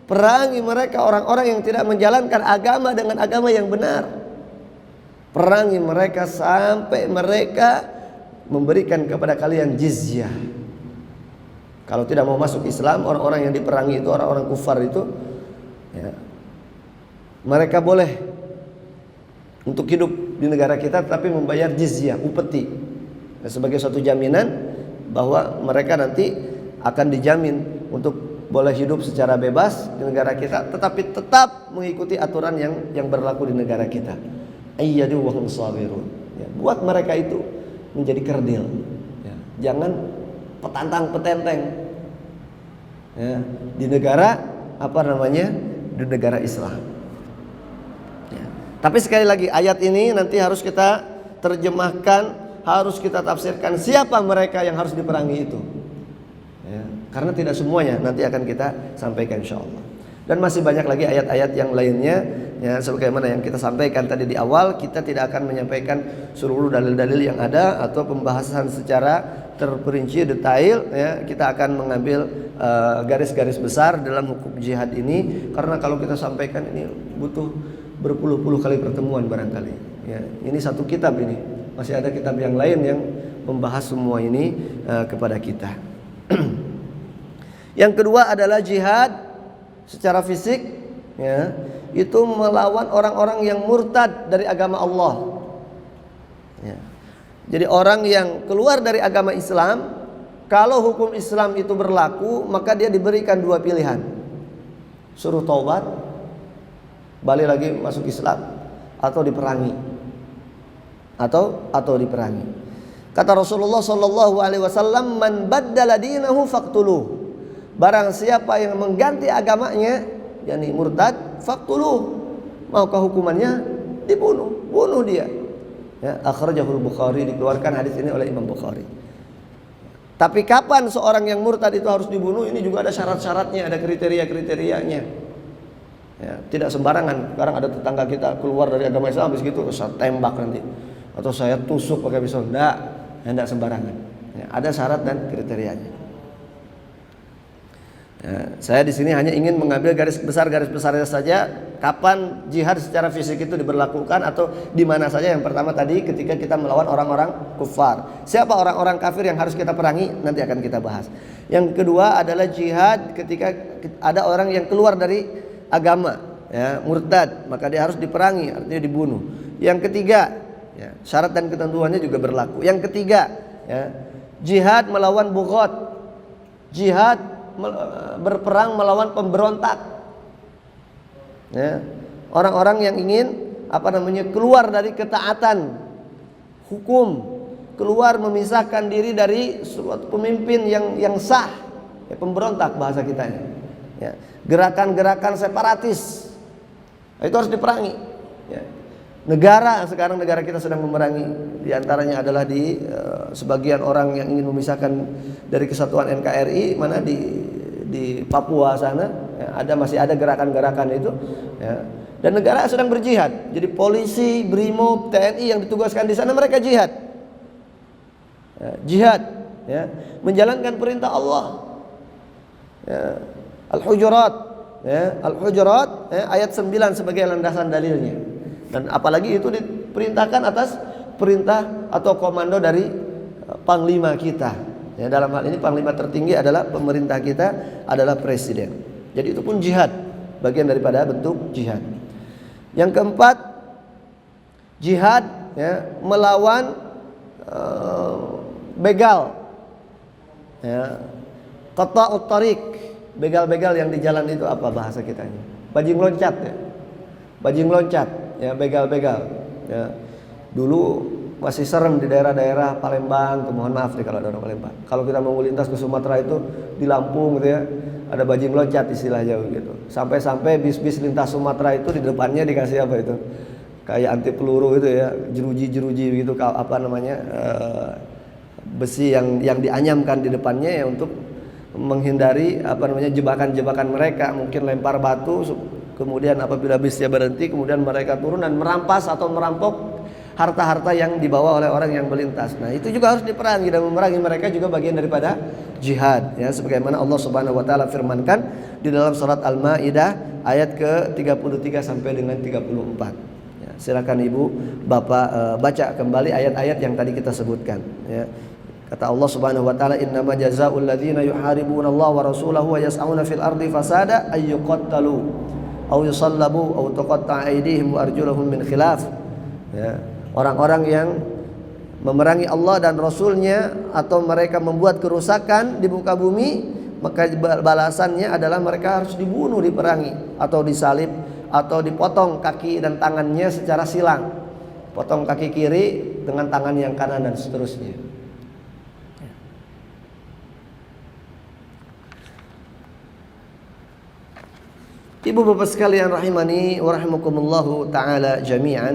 Perangi mereka orang-orang yang tidak menjalankan agama dengan agama yang benar. Perangi mereka sampai mereka memberikan kepada kalian jizyah. Kalau tidak mau masuk Islam, orang-orang yang diperangi itu, orang-orang kufar itu, ya, mereka boleh untuk hidup di negara kita tapi membayar jizyah, upeti, sebagai suatu jaminan bahwa mereka nanti akan dijamin untuk boleh hidup secara bebas di negara kita, tetapi tetap mengikuti aturan yang berlaku di negara kita. Ayyadu wa hum sabirun. Ya, buat mereka itu menjadi kerdil. Ya, jangan petantang petenteng. Ya, di negara di negara Islam. Ya. Tapi sekali lagi ayat ini nanti harus kita terjemahkan, harus kita tafsirkan siapa mereka yang harus diperangi itu. Ya, karena tidak semuanya nanti akan kita sampaikan insyaallah. Dan masih banyak lagi ayat-ayat yang lainnya, ya, sebagaimana yang kita sampaikan tadi di awal, kita tidak akan menyampaikan seluruh dalil-dalil yang ada atau pembahasan secara terperinci detail, ya. Kita akan mengambil garis-garis besar dalam hukum jihad ini, karena kalau kita sampaikan ini butuh berpuluh-puluh kali pertemuan barangkali, ya. Ini satu kitab ini, masih ada kitab yang lain yang membahas semua ini kepada kita. Yang kedua adalah jihad secara fisik, ya, itu melawan orang-orang yang murtad dari agama Allah. Ya. Jadi orang yang keluar dari agama Islam, kalau hukum Islam itu berlaku, maka dia diberikan dua pilihan: suruh taubat, balik lagi masuk Islam, atau diperangi, atau diperangi. Kata Rasulullah Shallallahu Alaihi Wasallam, "Man baddala dinahu faqtuluh." Barang siapa yang mengganti agamanya, yakni murtad, faqtuluh, maukah hukumannya dibunuh, bunuh dia. Ya, akhrajahul Bukhari, dikeluarkan hadis ini oleh Imam Bukhari. Tapi kapan seorang yang murtad itu harus dibunuh? Ini juga ada syarat-syaratnya, ada kriteria-kriterianya. Ya, tidak sembarangan. Sekarang ada tetangga kita keluar dari agama Islam, habis gitu saya tembak nanti, atau saya tusuk pakai pisau. Tidak sembarangan. Ya, ada syarat dan kriterianya. Ya, saya di sini hanya ingin mengambil garis besarnya saja, kapan jihad secara fisik itu diberlakukan atau di mana saja. Yang pertama tadi ketika kita melawan orang-orang kufar. Siapa orang-orang kafir yang harus kita perangi? Nanti akan kita bahas. Yang kedua adalah jihad ketika ada orang yang keluar dari agama, ya, murtad, maka dia harus diperangi, artinya dibunuh. Yang ketiga, ya, syarat dan ketentuannya juga berlaku. Yang ketiga, ya, jihad melawan bughat, jihad berperang melawan pemberontak, ya, orang-orang yang ingin keluar dari ketaatan hukum, keluar memisahkan diri dari suatu pemimpin yang sah, ya, pemberontak bahasa kita ini, ya, gerakan-gerakan separatis, itu harus diperangi, ya. Sekarang negara kita sedang memerangi, diantaranya adalah di sebagian orang yang ingin memisahkan dari kesatuan NKRI, mana di Papua sana, ya, masih ada gerakan-gerakan itu, ya. Dan negara sedang berjihad. Jadi polisi, BRIMOB, TNI yang ditugaskan di sana mereka jihad, ya, jihad, ya, menjalankan perintah Allah, ya. Al-Hujurat, ya, Al-Hujurat, ya, ayat 9 sebagai landasan dalilnya. Dan apalagi itu diperintahkan atas perintah atau komando dari panglima kita. Ya, dalam hal ini panglima tertinggi adalah pemerintah kita, adalah presiden. Jadi itu pun jihad, bagian daripada bentuk jihad. Yang keempat, jihad, ya, melawan begal, ya, qata'ut thariq, begal-begal yang di jalan itu apa bahasa kitanya? Bajing loncat, ya. Bajing loncat, ya, begal-begal, ya. Dulu masih serem di daerah-daerah Palembang, tuh, mohon maaf nih kalau ada orang Palembang. Kalau kita mau lintas ke Sumatera itu di Lampung gitu, ya, ada bajing loncat istilahnya gitu. Sampai-sampai bis-bis lintas Sumatera itu di depannya dikasih apa itu? Kayak anti peluru itu, ya, jeruji-jeruji gitu, besi yang dianyamkan di depannya, ya, untuk menghindari jebakan-jebakan mereka, mungkin lempar batu kemudian apabila bisnya berhenti, kemudian mereka turun dan merampas atau merampok harta-harta yang dibawa oleh orang yang melintas. Nah, itu juga harus diperangi, dan memerangi mereka juga bagian daripada jihad, ya, sebagaimana Allah Subhanahu wa taala firmankan di dalam surat Al-Maidah ayat ke-33 sampai dengan 34. Ya, silakan Ibu, Bapak baca kembali ayat-ayat yang tadi kita sebutkan, ya. Kata Allah Subhanahu wa taala, "Innama jazaa'ul ladzina yuharibuna Allah wa rasulahu wa yas'auna fil ardi fasada ay yuqattalu aw yusallabu aw tuqatta'a aydihim wa arjuluhum min khilaf." Ya, orang-orang yang memerangi Allah dan Rasulnya atau mereka membuat kerusakan di muka bumi, maka balasannya adalah mereka harus dibunuh, diperangi, atau disalib, atau dipotong kaki dan tangannya secara silang. Potong kaki kiri dengan tangan yang kanan dan seterusnya. Ibu bapak sekalian rahimani wa rahimakumullahu ta'ala jami'an.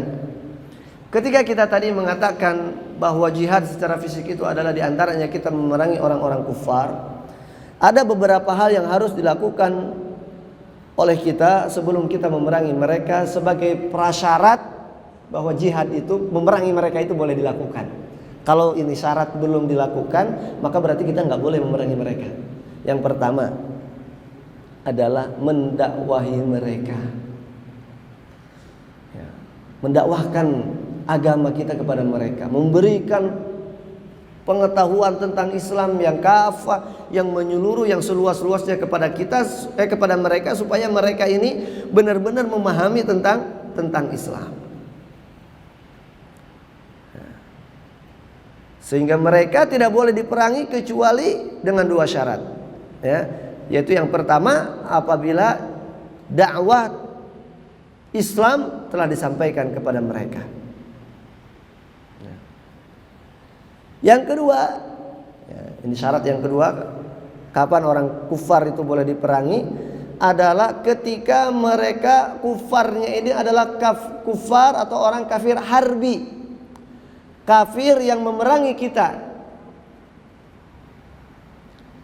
Ketika kita tadi mengatakan bahwa jihad secara fisik itu adalah diantaranya kita memerangi orang-orang kufar, ada beberapa hal yang harus dilakukan oleh kita sebelum kita memerangi mereka sebagai prasyarat bahwa jihad itu, memerangi mereka itu boleh dilakukan. Kalau ini syarat belum dilakukan, maka berarti kita nggak boleh memerangi mereka. Yang pertama adalah mendakwahi mereka, ya, mendakwahkan agama kita kepada mereka, memberikan pengetahuan tentang Islam yang kafah, yang menyeluruh, yang seluas-luasnya kepada kita, kepada mereka, supaya mereka ini benar-benar memahami tentang Islam, sehingga mereka tidak boleh diperangi kecuali dengan dua syarat, ya. Yaitu yang pertama, apabila dakwah Islam telah disampaikan kepada mereka. Yang kedua, ini syarat yang kedua, kapan orang kufar itu boleh diperangi, adalah ketika mereka kufarnya ini adalah kufar atau orang kafir harbi, kafir yang memerangi kita.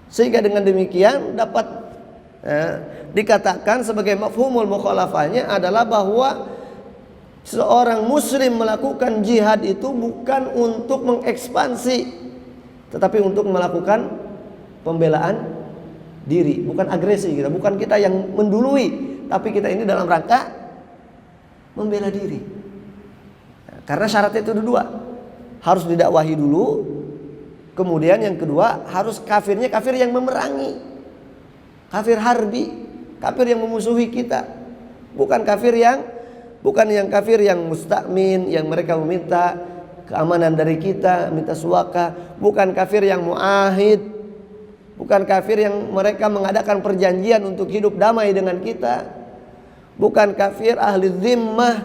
Sehingga dengan demikian dapat dikatakan sebagai mafhumul mukhalafahnya adalah bahwa seorang muslim melakukan jihad itu bukan untuk mengekspansi, tetapi untuk melakukan pembelaan diri, bukan agresi kita, bukan kita yang mendului, tapi kita ini dalam rangka membela diri. Karena syaratnya itu dua, harus didakwahi dulu. Kemudian yang kedua, harus kafirnya kafir yang memerangi, kafir harbi, kafir yang memusuhi kita, bukan yang kafir yang musta'min, yang mereka meminta keamanan dari kita, minta suaka, bukan kafir yang mu'ahid, bukan kafir yang mereka mengadakan perjanjian untuk hidup damai dengan kita, bukan kafir ahli zimmah,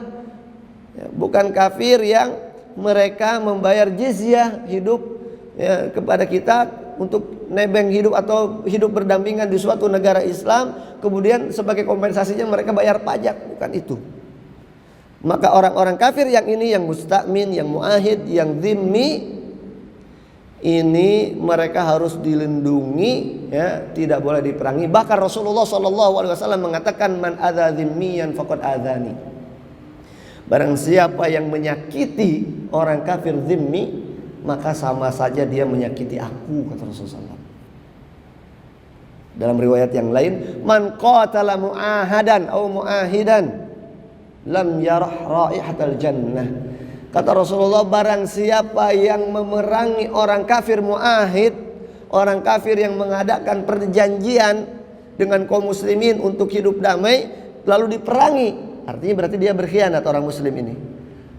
bukan kafir yang mereka membayar jizyah hidup, ya, kepada kita untuk nebeng hidup atau hidup berdampingan di suatu negara Islam, kemudian sebagai kompensasinya mereka bayar pajak, bukan itu. Maka orang-orang kafir yang ini, yang musta'min, yang mu'ahid, yang zimmi, ini mereka harus dilindungi, ya, tidak boleh diperangi. Bahkan Rasulullah SAW mengatakan, man adza zimmiyan faqad adzani. Barang siapa yang menyakiti orang kafir zimmi, maka sama saja dia menyakiti aku, kata Rasulullah. Dalam riwayat yang lain, man qatala mu'ahadan aw mu'ahidan lam yarah raihatal jannah. Kata Rasulullah, barang siapa yang memerangi orang kafir mu'ahid, orang kafir yang mengadakan perjanjian dengan kaum muslimin untuk hidup damai, lalu diperangi, artinya berarti dia berkhianat orang muslim ini,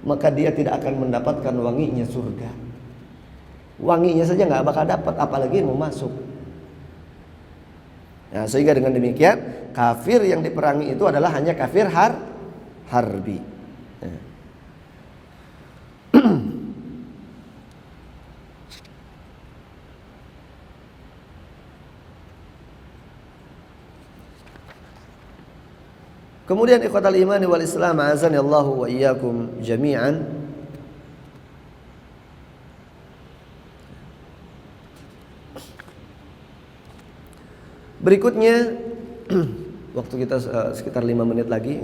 maka dia tidak akan mendapatkan wanginya surga. Wanginya saja nggak bakal dapat, apalagi mau masuk. Nah, sehingga dengan demikian kafir yang diperangi itu adalah hanya kafir harbi. Kemudian ikhwatal imani wal islam, azani Allahu wa iyyakum jami'an. Berikutnya waktu kita sekitar 5 menit lagi.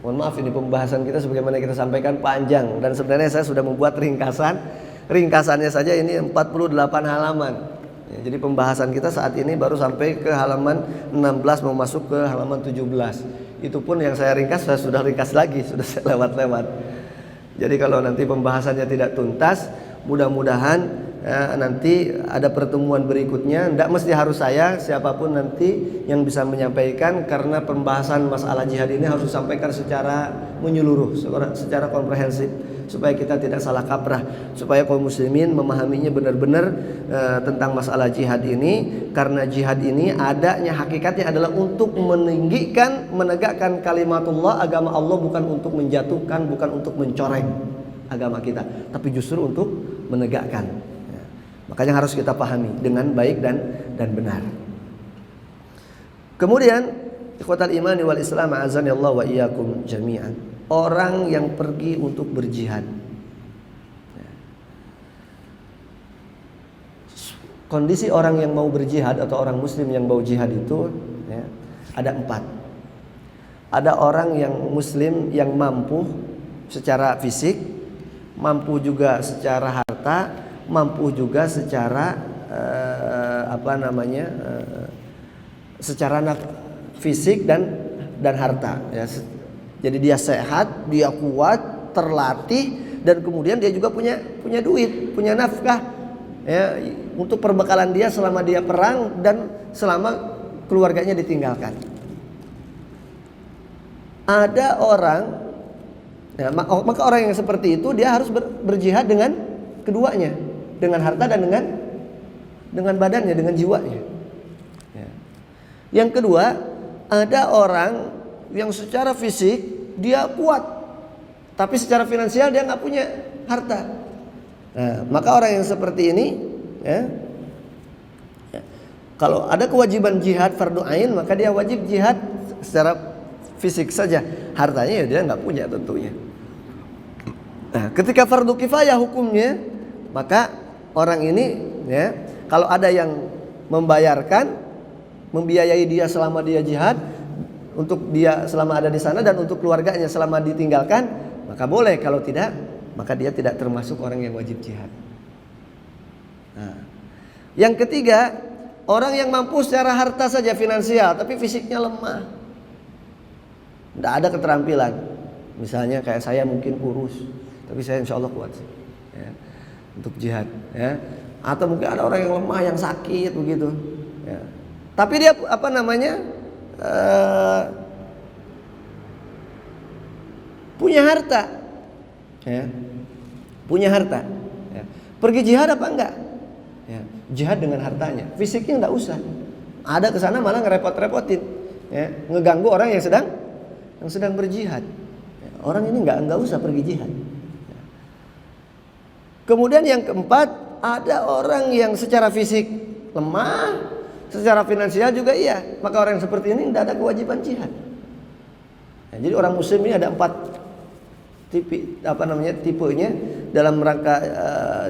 Mohon maaf, ini pembahasan kita sebagaimana kita sampaikan panjang, dan sebenarnya saya sudah membuat ringkasannya saja ini 48 halaman. Ya, jadi pembahasan kita saat ini baru sampai ke halaman 16 mau masuk ke halaman 17. Itu pun yang saya ringkas saya sudah ringkas lagi, sudah saya lewat. Jadi kalau nanti pembahasannya tidak tuntas, mudah-mudahan nanti ada pertemuan berikutnya. Tidak mesti harus saya, siapapun nanti yang bisa menyampaikan, karena pembahasan masalah jihad ini harus disampaikan secara menyeluruh, secara komprehensif, supaya kita tidak salah kaprah, supaya kaum muslimin memahaminya benar-benar tentang masalah jihad ini. Karena jihad ini adanya hakikatnya adalah untuk menegakkan kalimatullah, agama Allah, bukan untuk menjatuhkan, bukan untuk mencoreng agama kita, tapi justru untuk menegakkan. Makanya harus kita pahami dengan baik dan benar. Kemudian ikhwatal imani wal islam azani Allah wa iyyakum jami'an. Orang yang pergi untuk berjihad. Kondisi orang yang mau berjihad atau orang muslim yang mau jihad itu ada 4. Ada orang yang muslim yang mampu secara fisik, mampu juga secara harta, mampu juga secara secara fisik dan harta ya. Jadi dia sehat, dia kuat, terlatih, dan kemudian dia juga punya duit, punya nafkah ya, untuk perbekalan dia selama dia perang dan selama keluarganya ditinggalkan. Ada orang ya, maka orang yang seperti itu dia harus berjihad dengan keduanya, dengan harta dan dengan badannya, dengan jiwanya. Ya. Yang kedua, ada orang yang secara fisik dia kuat, tapi secara finansial dia nggak punya harta. Nah, maka orang yang seperti ini, kalau ada kewajiban jihad fardu ain, maka dia wajib jihad secara fisik saja. Hartanya ya dia nggak punya tentunya. Nah, ketika fardu kifayah hukumnya, maka orang ini ya, kalau ada yang membiayai dia selama dia jihad, untuk dia selama ada di sana, dan untuk keluarganya selama ditinggalkan, maka boleh. Kalau tidak, maka dia tidak termasuk orang yang wajib jihad. Nah, yang ketiga, orang yang mampu secara harta saja, finansial, tapi fisiknya lemah, tidak ada keterampilan. Misalnya kayak saya mungkin kurus, tapi saya insya Allah kuat sih, ya, untuk jihad ya. Atau mungkin ada orang yang lemah, yang sakit begitu ya. Tapi dia punya harta ya. Punya harta ya. Pergi jihad apa enggak ya? Jihad dengan hartanya, fisiknya enggak usah. Ada kesana malah ngerepot-repotin ya, ngeganggu orang yang sedang berjihad ya. Orang ini enggak usah pergi jihad. Kemudian yang keempat, ada orang yang secara fisik lemah, secara finansial juga iya, maka orang yang seperti ini tidak ada kewajiban jihad. Nah, jadi orang muslim ini ada 4 tipenya dalam rangka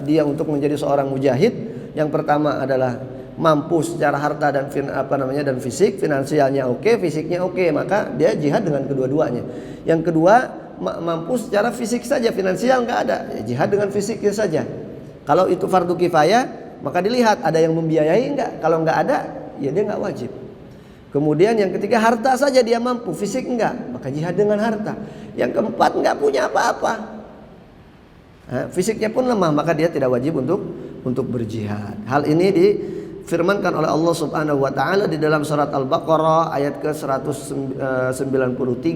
dia untuk menjadi seorang mujahid. Yang pertama adalah mampu secara harta dan dan fisik, finansialnya oke, fisiknya oke, maka dia jihad dengan kedua-duanya. Yang kedua, mampu secara fisik saja, finansial nggak ada, ya jihad dengan fisiknya saja. Kalau itu fardu kifayah, maka dilihat ada yang membiayai nggak. Kalau nggak ada, ya dia nggak wajib. Kemudian yang ketiga, harta saja dia mampu, fisik nggak, maka jihad dengan harta. Yang keempat, nggak punya apa-apa, fisiknya pun lemah, maka dia tidak wajib untuk berjihad. Hal ini difirmankan oleh Allah Subhanahu wa taala di dalam surat Al-Baqarah ayat ke-193,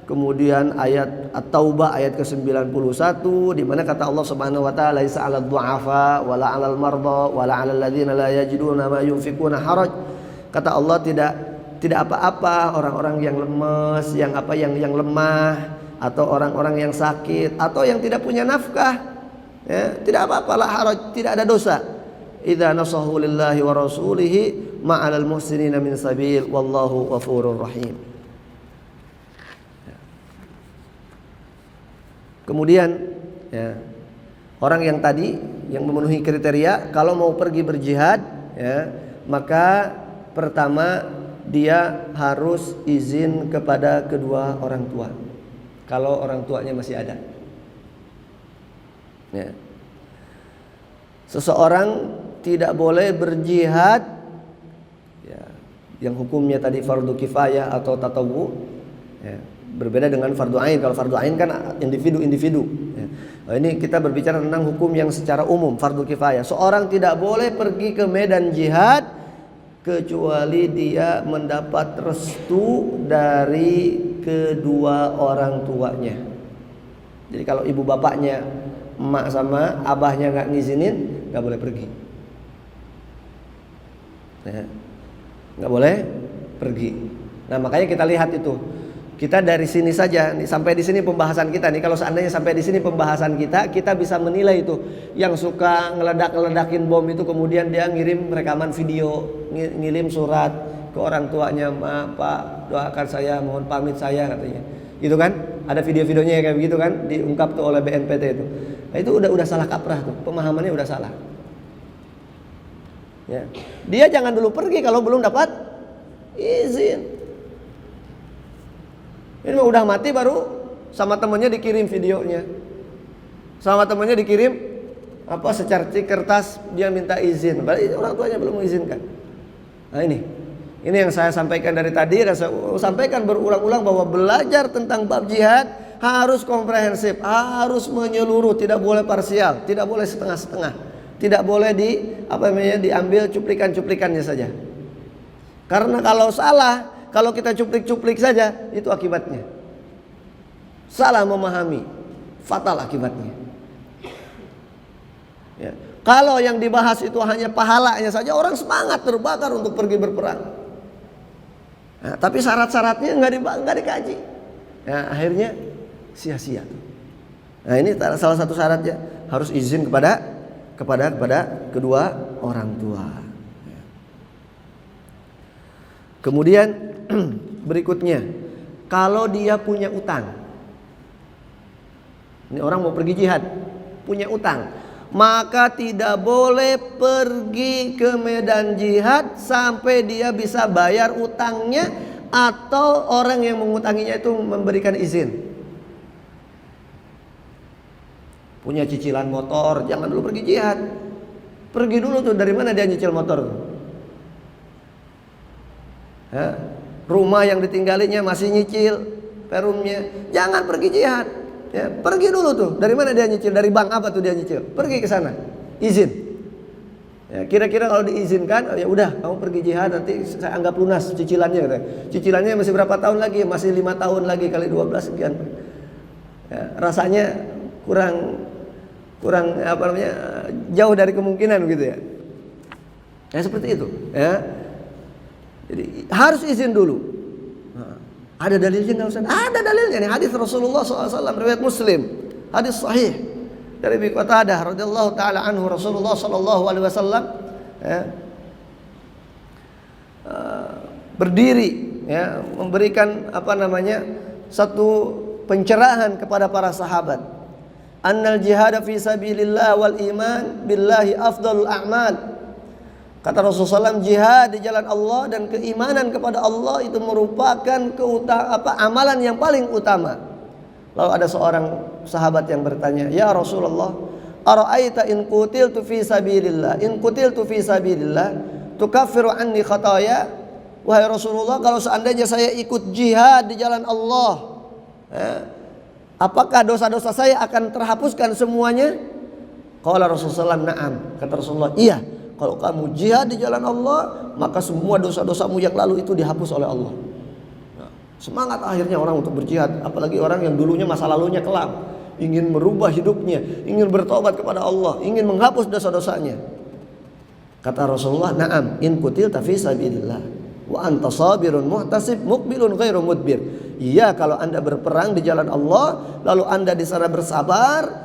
kemudian ayat At-Taubah ayat ke-91, di mana kata Allah Subhanahu wa taala, laisa 'alal du'afa wala 'alal marda wala 'alal ladzina la yajiduna ma yunfikuna haraj. Kata Allah, tidak apa-apa orang-orang yang lemes, yang lemah, atau orang-orang yang sakit, atau yang tidak punya nafkah, ya, tidak apa-apa, la haraj, tidak ada dosa. Idza nasahu lillahi wa rasulihi ma'alal muhsinina min sabil wallahu ghafurur rahim. Kemudian ya, orang yang tadi yang memenuhi kriteria kalau mau pergi berjihad ya, maka pertama dia harus izin kepada kedua orang tua. Kalau orang tuanya masih ada. Ya. Seseorang tidak boleh berjihad ya, yang hukumnya tadi fardu kifayah atau tatawwu ya, berbeda dengan fardu ain. Kalau fardu ain kan individu-individu ya. Nah, ini kita berbicara tentang hukum yang secara umum, fardu kifayah. Seorang tidak boleh pergi ke medan jihad kecuali dia mendapat restu dari kedua orang tuanya. Jadi kalau ibu bapaknya, emak sama abahnya nggak ngizinin, nggak boleh pergi. Ya, nggak boleh pergi. Nah makanya kita lihat itu. Kita dari sini saja, nih, sampai di sini pembahasan kita nih. Kalau seandainya sampai di sini pembahasan kita bisa menilai itu. Yang suka ngeledak-ngeledakin bom itu kemudian dia ngirim rekaman video, ngirim surat ke orang tuanya, "Ma, Pak, doakan saya, mohon pamit saya," katanya. Itu kan? Ada video-videonya kayak begitu kan? Diungkap tuh oleh BNPT itu. Nah, itu udah salah kaprah tuh. Pemahamannya udah salah. Ya. Dia jangan dulu pergi kalau belum dapat izin. Ini udah mati baru sama temennya dikirim videonya. Sama temennya dikirim secercik kertas dia minta izin. Berarti orang tuanya belum mengizinkan. Nah ini yang saya sampaikan dari tadi dan saya sampaikan berulang-ulang bahwa belajar tentang bab jihad harus komprehensif, harus menyeluruh, tidak boleh parsial, tidak boleh setengah-setengah, tidak boleh diambil cuplikan-cuplikannya saja. Karena kalau salah, kalau kita cuplik-cuplik saja, itu akibatnya salah memahami, fatal akibatnya. Ya. Kalau yang dibahas itu hanya pahalanya saja, orang semangat terbakar untuk pergi berperang. Nah, tapi syarat-syaratnya nggak dikaji. Nah, akhirnya sia-sia. Nah, ini salah satu syaratnya, harus izin kepada kedua orang tua. Kemudian berikutnya, kalau dia punya utang. Ini orang mau pergi jihad, punya utang, maka tidak boleh pergi ke medan jihad sampai dia bisa bayar utangnya atau orang yang mengutanginya itu memberikan izin. Punya cicilan motor, jangan dulu pergi jihad. Pergi dulu tuh, dari mana dia nyicil motor? Ya, rumah yang ditinggalinya masih nyicil perumnya, jangan pergi jihad. Ya, pergi dulu tuh, dari mana dia nyicil? Dari bank apa tuh dia nyicil? Pergi ke sana, izin. Ya, kira-kira kalau diizinkan, ya udah kamu pergi jihad, nanti saya anggap lunas cicilannya. Katanya. Cicilannya masih berapa tahun lagi? Masih 5 tahun lagi kali 12 sekian. Ya, rasanya kurang jauh dari kemungkinan gitu ya. Ya seperti itu. Ya. Jadi harus izin dulu. Nah, ada dalilnya nggak usah? Ada dalilnya nih, hadis Rasulullah SAW riwayat Muslim, hadis sahih dari Abi Qatadah radhiyallahu taala anhu. Rasulullah SAW berdiri ya, memberikan satu pencerahan kepada para sahabat. Annal jihad fi sabilillah wal iman billahi afdalul a'mal. Kata Rasulullah SAW, jihad di jalan Allah dan keimanan kepada Allah itu merupakan amalan yang paling utama. Lalu ada seorang sahabat yang bertanya, "Ya Rasulullah, ara'aita in qutiltu fi sabilillah, tukaffiru anni khataya?" Wahai Rasulullah, kalau seandainya saya ikut jihad di jalan Allah, apakah dosa-dosa saya akan terhapuskan semuanya? Qala Rasulullah SAW, "Na'am." Kata Rasulullah, "Iya. Kalau kamu jihad di jalan Allah, maka semua dosa-dosamu yang lalu itu dihapus oleh Allah." Nah, semangat akhirnya orang untuk berjihad. Apalagi orang yang dulunya masa lalunya kelam, ingin merubah hidupnya, ingin bertobat kepada Allah, ingin menghapus dosa-dosanya. Kata Rasulullah, "Na'am, in qutilta fi sabilillah wa anta sabirun muhtasib muqbilun ghairu mudbir." Iya, kalau Anda berperang di jalan Allah, lalu Anda di sana bersabar,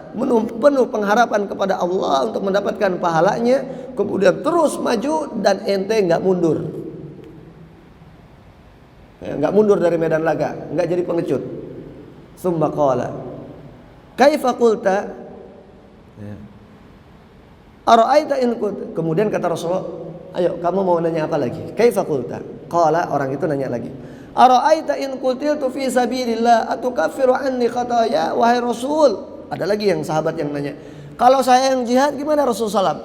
penuh pengharapan kepada Allah untuk mendapatkan pahalanya, kemudian terus maju dan ente nggak mundur, nggak mundur dari medan laga, nggak jadi pengecut. Tsumma qala, kaifa qulta? Ara'aita in kunta? Kemudian kata Rasulullah, ayo kamu mau nanya apa lagi? Kaifa qulta? Qala, orang itu nanya lagi, ara'aita in qutiltu fi sabilillah atukaffiru anni khataya, wahai Rasul. Ada lagi yang sahabat yang nanya, kalau saya yang jihad gimana Rasulullah SAW?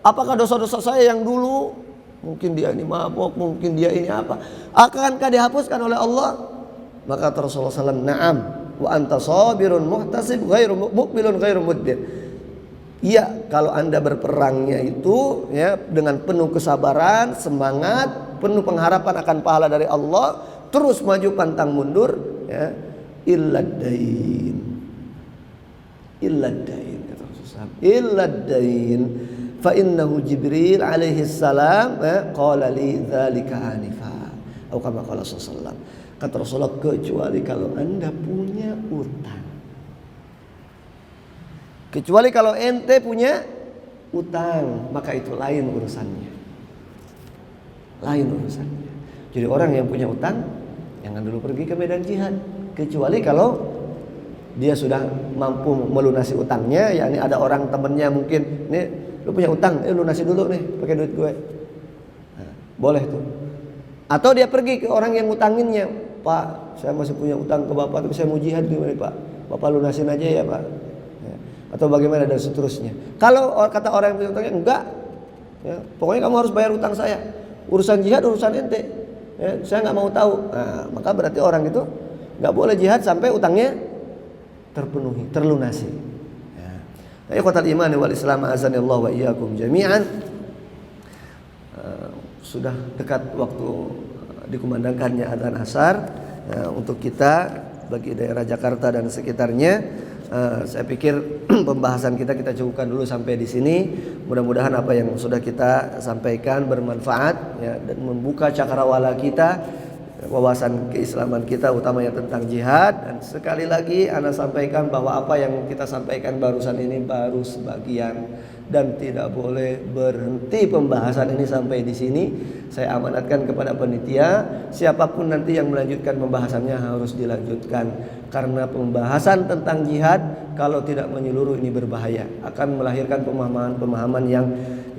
Apakah dosa-dosa saya yang dulu, mungkin dia ini mabuk, mungkin dia ini apa, akankah dihapuskan oleh Allah? Maka Rasulullah SAW, na'am, wa anta sabirun muhtasib ghairu muqbilun ghairu mudbir. Iya, kalau Anda berperangnya itu ya dengan penuh kesabaran, semangat, penuh pengharapan akan pahala dari Allah, terus maju pantang mundur, ya, illad-dain kata Rasulullah, illad-dain fa innahu Jibril alaihi salam qala li dzalika anifa, atau kama qala sallallahu. Kata Rasulullah, kecuali kalau Anda punya utang. Kecuali kalau ente punya utang, maka itu lain urusannya. Lain urusannya. Jadi orang yang punya utang jangan dulu pergi ke medan jihad. Kecuali kalau dia sudah mampu melunasi utangnya, yakni ada orang temennya mungkin, nih lu punya utang, lunasi dulu nih pakai duit gue. Nah, boleh tuh. Atau dia pergi ke orang yang ngutanginnya, Pak, saya masih punya utang ke Bapak, tapi saya mau jihad gimana Pak? Bapak lunasin aja ya Pak. Atau bagaimana dan seterusnya. Kalau kata orang yang punya utangnya, enggak, ya, pokoknya kamu harus bayar utang saya. Urusan jihad urusan ente, ya, saya nggak mau tahu. Nah, maka berarti orang itu nggak boleh jihad sampai utangnya terpenuhi, terlunasi. Ya. Ikhwatal iman wal Islam azanillahu wa iyyakum jami'an. Sudah dekat waktu dikumandangkannya adzan asar. Untuk kita bagi daerah Jakarta dan sekitarnya. Saya pikir pembahasan kita cukupkan dulu sampai di sini. Mudah-mudahan apa yang sudah kita sampaikan bermanfaat, ya, dan membuka cakrawala kita, wawasan keislaman kita, utamanya tentang jihad. Dan sekali lagi ana sampaikan bahwa apa yang kita sampaikan barusan ini baru sebagian dan tidak boleh berhenti pembahasan ini sampai di sini. Saya amanatkan kepada panitia, siapapun nanti yang melanjutkan pembahasannya harus dilanjutkan, karena pembahasan tentang jihad kalau tidak menyeluruh ini berbahaya, akan melahirkan pemahaman-pemahaman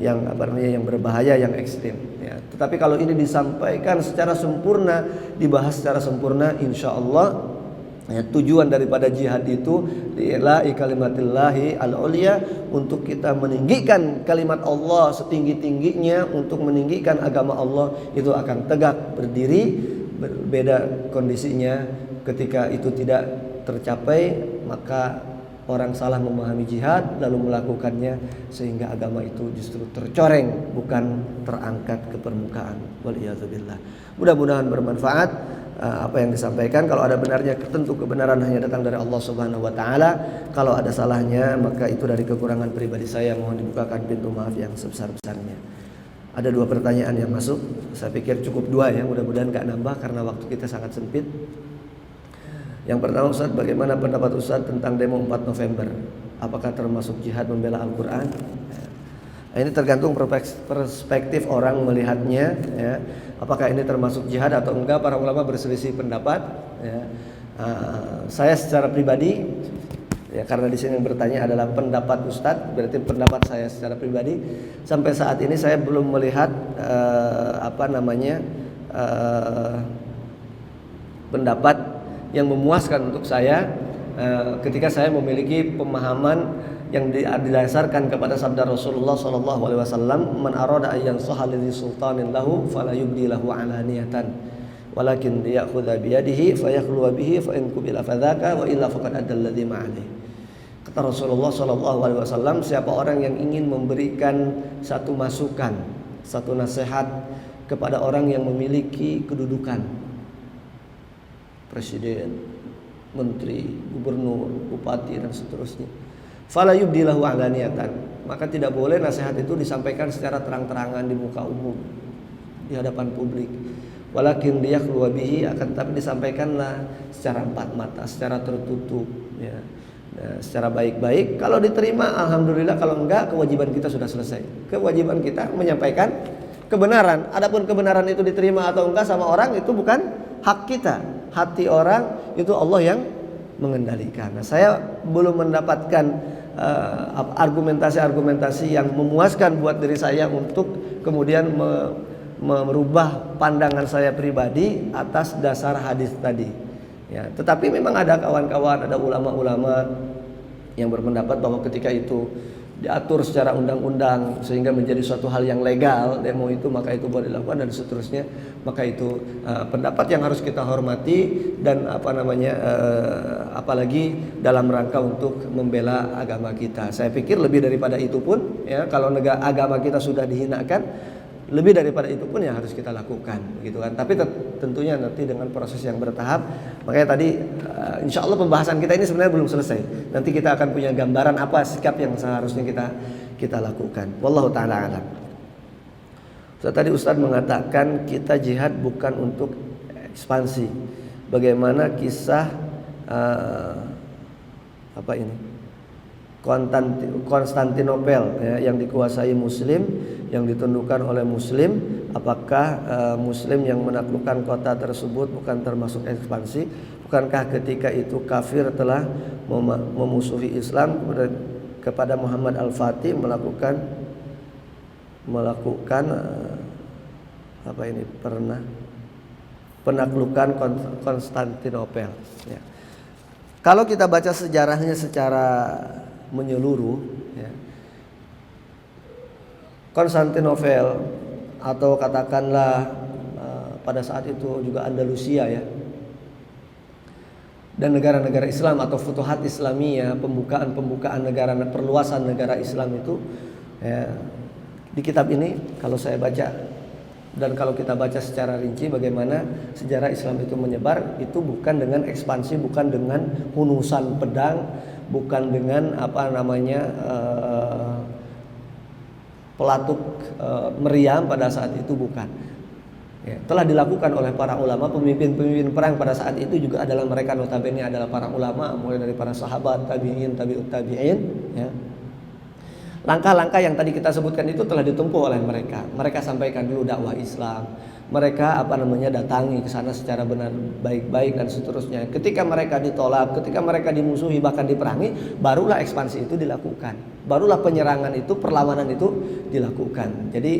yang berbahaya, yang ekstrim, ya. Tetapi kalau ini disampaikan secara sempurna, dibahas secara sempurna, insya Allah, ya, tujuan daripada jihad itu li'ila'i kalimatillahi al-ulya, untuk kita meninggikan kalimat Allah setinggi-tingginya, untuk meninggikan agama Allah itu akan tegak berdiri. Berbeda kondisinya ketika itu tidak tercapai, maka orang salah memahami jihad lalu melakukannya sehingga agama itu justru tercoreng, bukan terangkat ke permukaan. Waliyadzubillah. Mudah-mudahan bermanfaat apa yang disampaikan. Kalau ada benarnya, tentu kebenaran hanya datang dari Allah Subhanahu wa taala. Kalau ada salahnya, maka itu dari kekurangan pribadi saya. Mohon dibukakan pintu maaf yang sebesar-besarnya. Ada 2 pertanyaan yang masuk. Saya pikir cukup 2 ya, mudah-mudahan gak nambah karena waktu kita sangat sempit. Yang pertama, Ustaz, bagaimana pendapat Ustaz tentang demo 4 November? Apakah termasuk jihad membela Al-Quran? Ini tergantung perspektif orang melihatnya, ya. Apakah ini termasuk jihad atau enggak? Para ulama berselisih pendapat, ya. Saya secara pribadi, ya, karena di sini yang bertanya adalah pendapat Ustadz, berarti pendapat saya secara pribadi. Sampai saat ini saya belum melihat pendapat yang memuaskan untuk saya, ketika saya memiliki pemahaman yang didasarkan kepada sabda Rasulullah SAW, man arada ayyan sahalidhi sultanin lahu fala yubdi lahu alaniyatan walakin ya'khudha biyadihi fayakhluwa bihi fa in qubila fadzaka wa illa faqad adda alladhi ma'alih. Kata Rasulullah SAW, siapa orang yang ingin memberikan satu masukan, satu nasihat kepada orang yang memiliki kedudukan, presiden, menteri, gubernur, bupati dan seterusnya, fala yubdilahu alaniyatan, maka tidak boleh nasihat itu disampaikan secara terang-terangan di muka umum, di hadapan publik. Walakin liyakhluwa bihi, akan tetapi disampaikanlah secara empat mata, secara tertutup, ya. Secara baik-baik. Kalau diterima alhamdulillah, kalau enggak kewajiban kita sudah selesai. Kewajiban kita menyampaikan kebenaran. Adapun kebenaran itu diterima atau enggak sama orang itu bukan hak kita. Hati orang itu Allah yang mengendalikan. Nah, saya belum mendapatkan argumentasi-argumentasi yang memuaskan buat diri saya untuk kemudian merubah pandangan saya pribadi atas dasar hadis tadi. Ya, tetapi memang ada kawan-kawan, ada ulama-ulama yang berpendapat bahwa ketika itu diatur secara undang-undang sehingga menjadi suatu hal yang legal, demo itu maka itu boleh dilakukan dan seterusnya, maka itu pendapat yang harus kita hormati dan apalagi dalam rangka untuk membela agama kita. Saya pikir lebih daripada itu pun ya, kalau agama kita sudah dihinakan, lebih daripada itu pun yang harus kita lakukan gitu kan. Tapi tentunya nanti dengan proses yang bertahap. Makanya tadi insya Allah pembahasan kita ini sebenarnya belum selesai. Nanti kita akan punya gambaran apa sikap yang seharusnya kita lakukan. Wallahu taala alam. Tadi Ustadz mengatakan kita jihad bukan untuk ekspansi. Bagaimana kisah Konstantinopel ya, yang dikuasai Muslim, yang ditundukkan oleh Muslim, apakah Muslim yang menaklukkan kota tersebut bukan termasuk ekspansi? Bukankah ketika itu kafir telah memusuhi Islam kepada Muhammad Al-Fatih melakukan penaklukan Konstantinopel? Ya. Kalau kita baca sejarahnya secara menyeluruh, ya, Konstantinopel atau katakanlah pada saat itu juga Andalusia ya, dan negara-negara Islam atau futuhat Islamiyah, pembukaan negara, perluasan negara Islam itu ya, di kitab ini kalau saya baca dan kalau kita baca secara rinci bagaimana sejarah Islam itu menyebar, itu bukan dengan ekspansi, bukan dengan hunusan pedang, bukan dengan pelatuk meriam pada saat itu, bukan. Ya, telah dilakukan oleh para ulama, pemimpin-pemimpin perang pada saat itu juga adalah mereka, notabene adalah para ulama, mulai dari para sahabat, tabi'in, tabi'ut tabi'in. Ya. Langkah-langkah yang tadi kita sebutkan itu telah ditempuh oleh mereka. Mereka sampaikan dulu dakwah Islam. Mereka datangi ke sana secara benar, baik-baik dan seterusnya. Ketika mereka ditolak, ketika mereka dimusuhi bahkan diperangi, barulah ekspansi itu dilakukan. Barulah penyerangan itu, perlawanan itu dilakukan. Jadi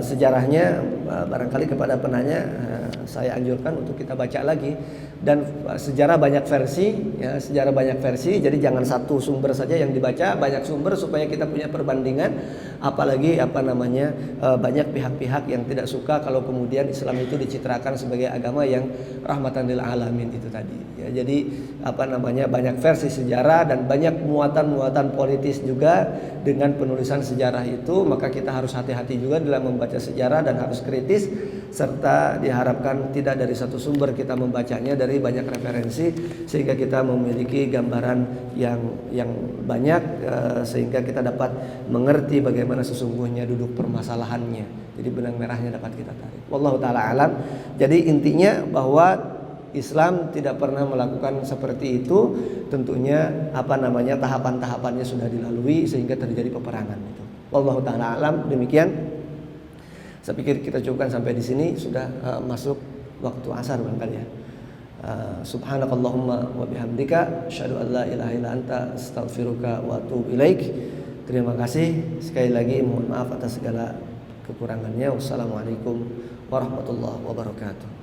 sejarahnya barangkali kepada penanya saya anjurkan untuk kita baca lagi, dan sejarah banyak versi ya, sejarah banyak versi. Jadi jangan satu sumber saja yang dibaca, banyak sumber supaya kita punya perbandingan. Apalagi banyak pihak-pihak yang tidak suka kalau kemudian Islam itu dicitrakan sebagai agama yang rahmatan lil alamin itu tadi ya. Jadi banyak versi sejarah dan banyak muatan-muatan politis juga dengan penulisan sejarah itu. Maka kita harus hati-hati juga dalam membaca sejarah dan harus kritis, serta diharapkan tidak dari satu sumber kita membacanya, dari banyak referensi, sehingga kita memiliki gambaran yang banyak, sehingga kita dapat mengerti bagaimana sesungguhnya duduk permasalahannya. Jadi benang merahnya dapat kita tarik. Wallahu taala alam. Jadi intinya bahwa Islam tidak pernah melakukan seperti itu. Tentunya tahapan-tahapannya sudah dilalui sehingga terjadi peperangan itu. Wallahu taala alam. Demikian. Saya pikir kita cukupkan sampai di sini, sudah masuk waktu asar barangkali ya. Subhanakallahumma wa bihamdika asyhadu an la ilaha illa anta astaghfiruka wa atubu ilaik. Terima kasih sekali lagi, mohon maaf atas segala kekurangannya. Wassalamualaikum warahmatullahi wabarakatuh.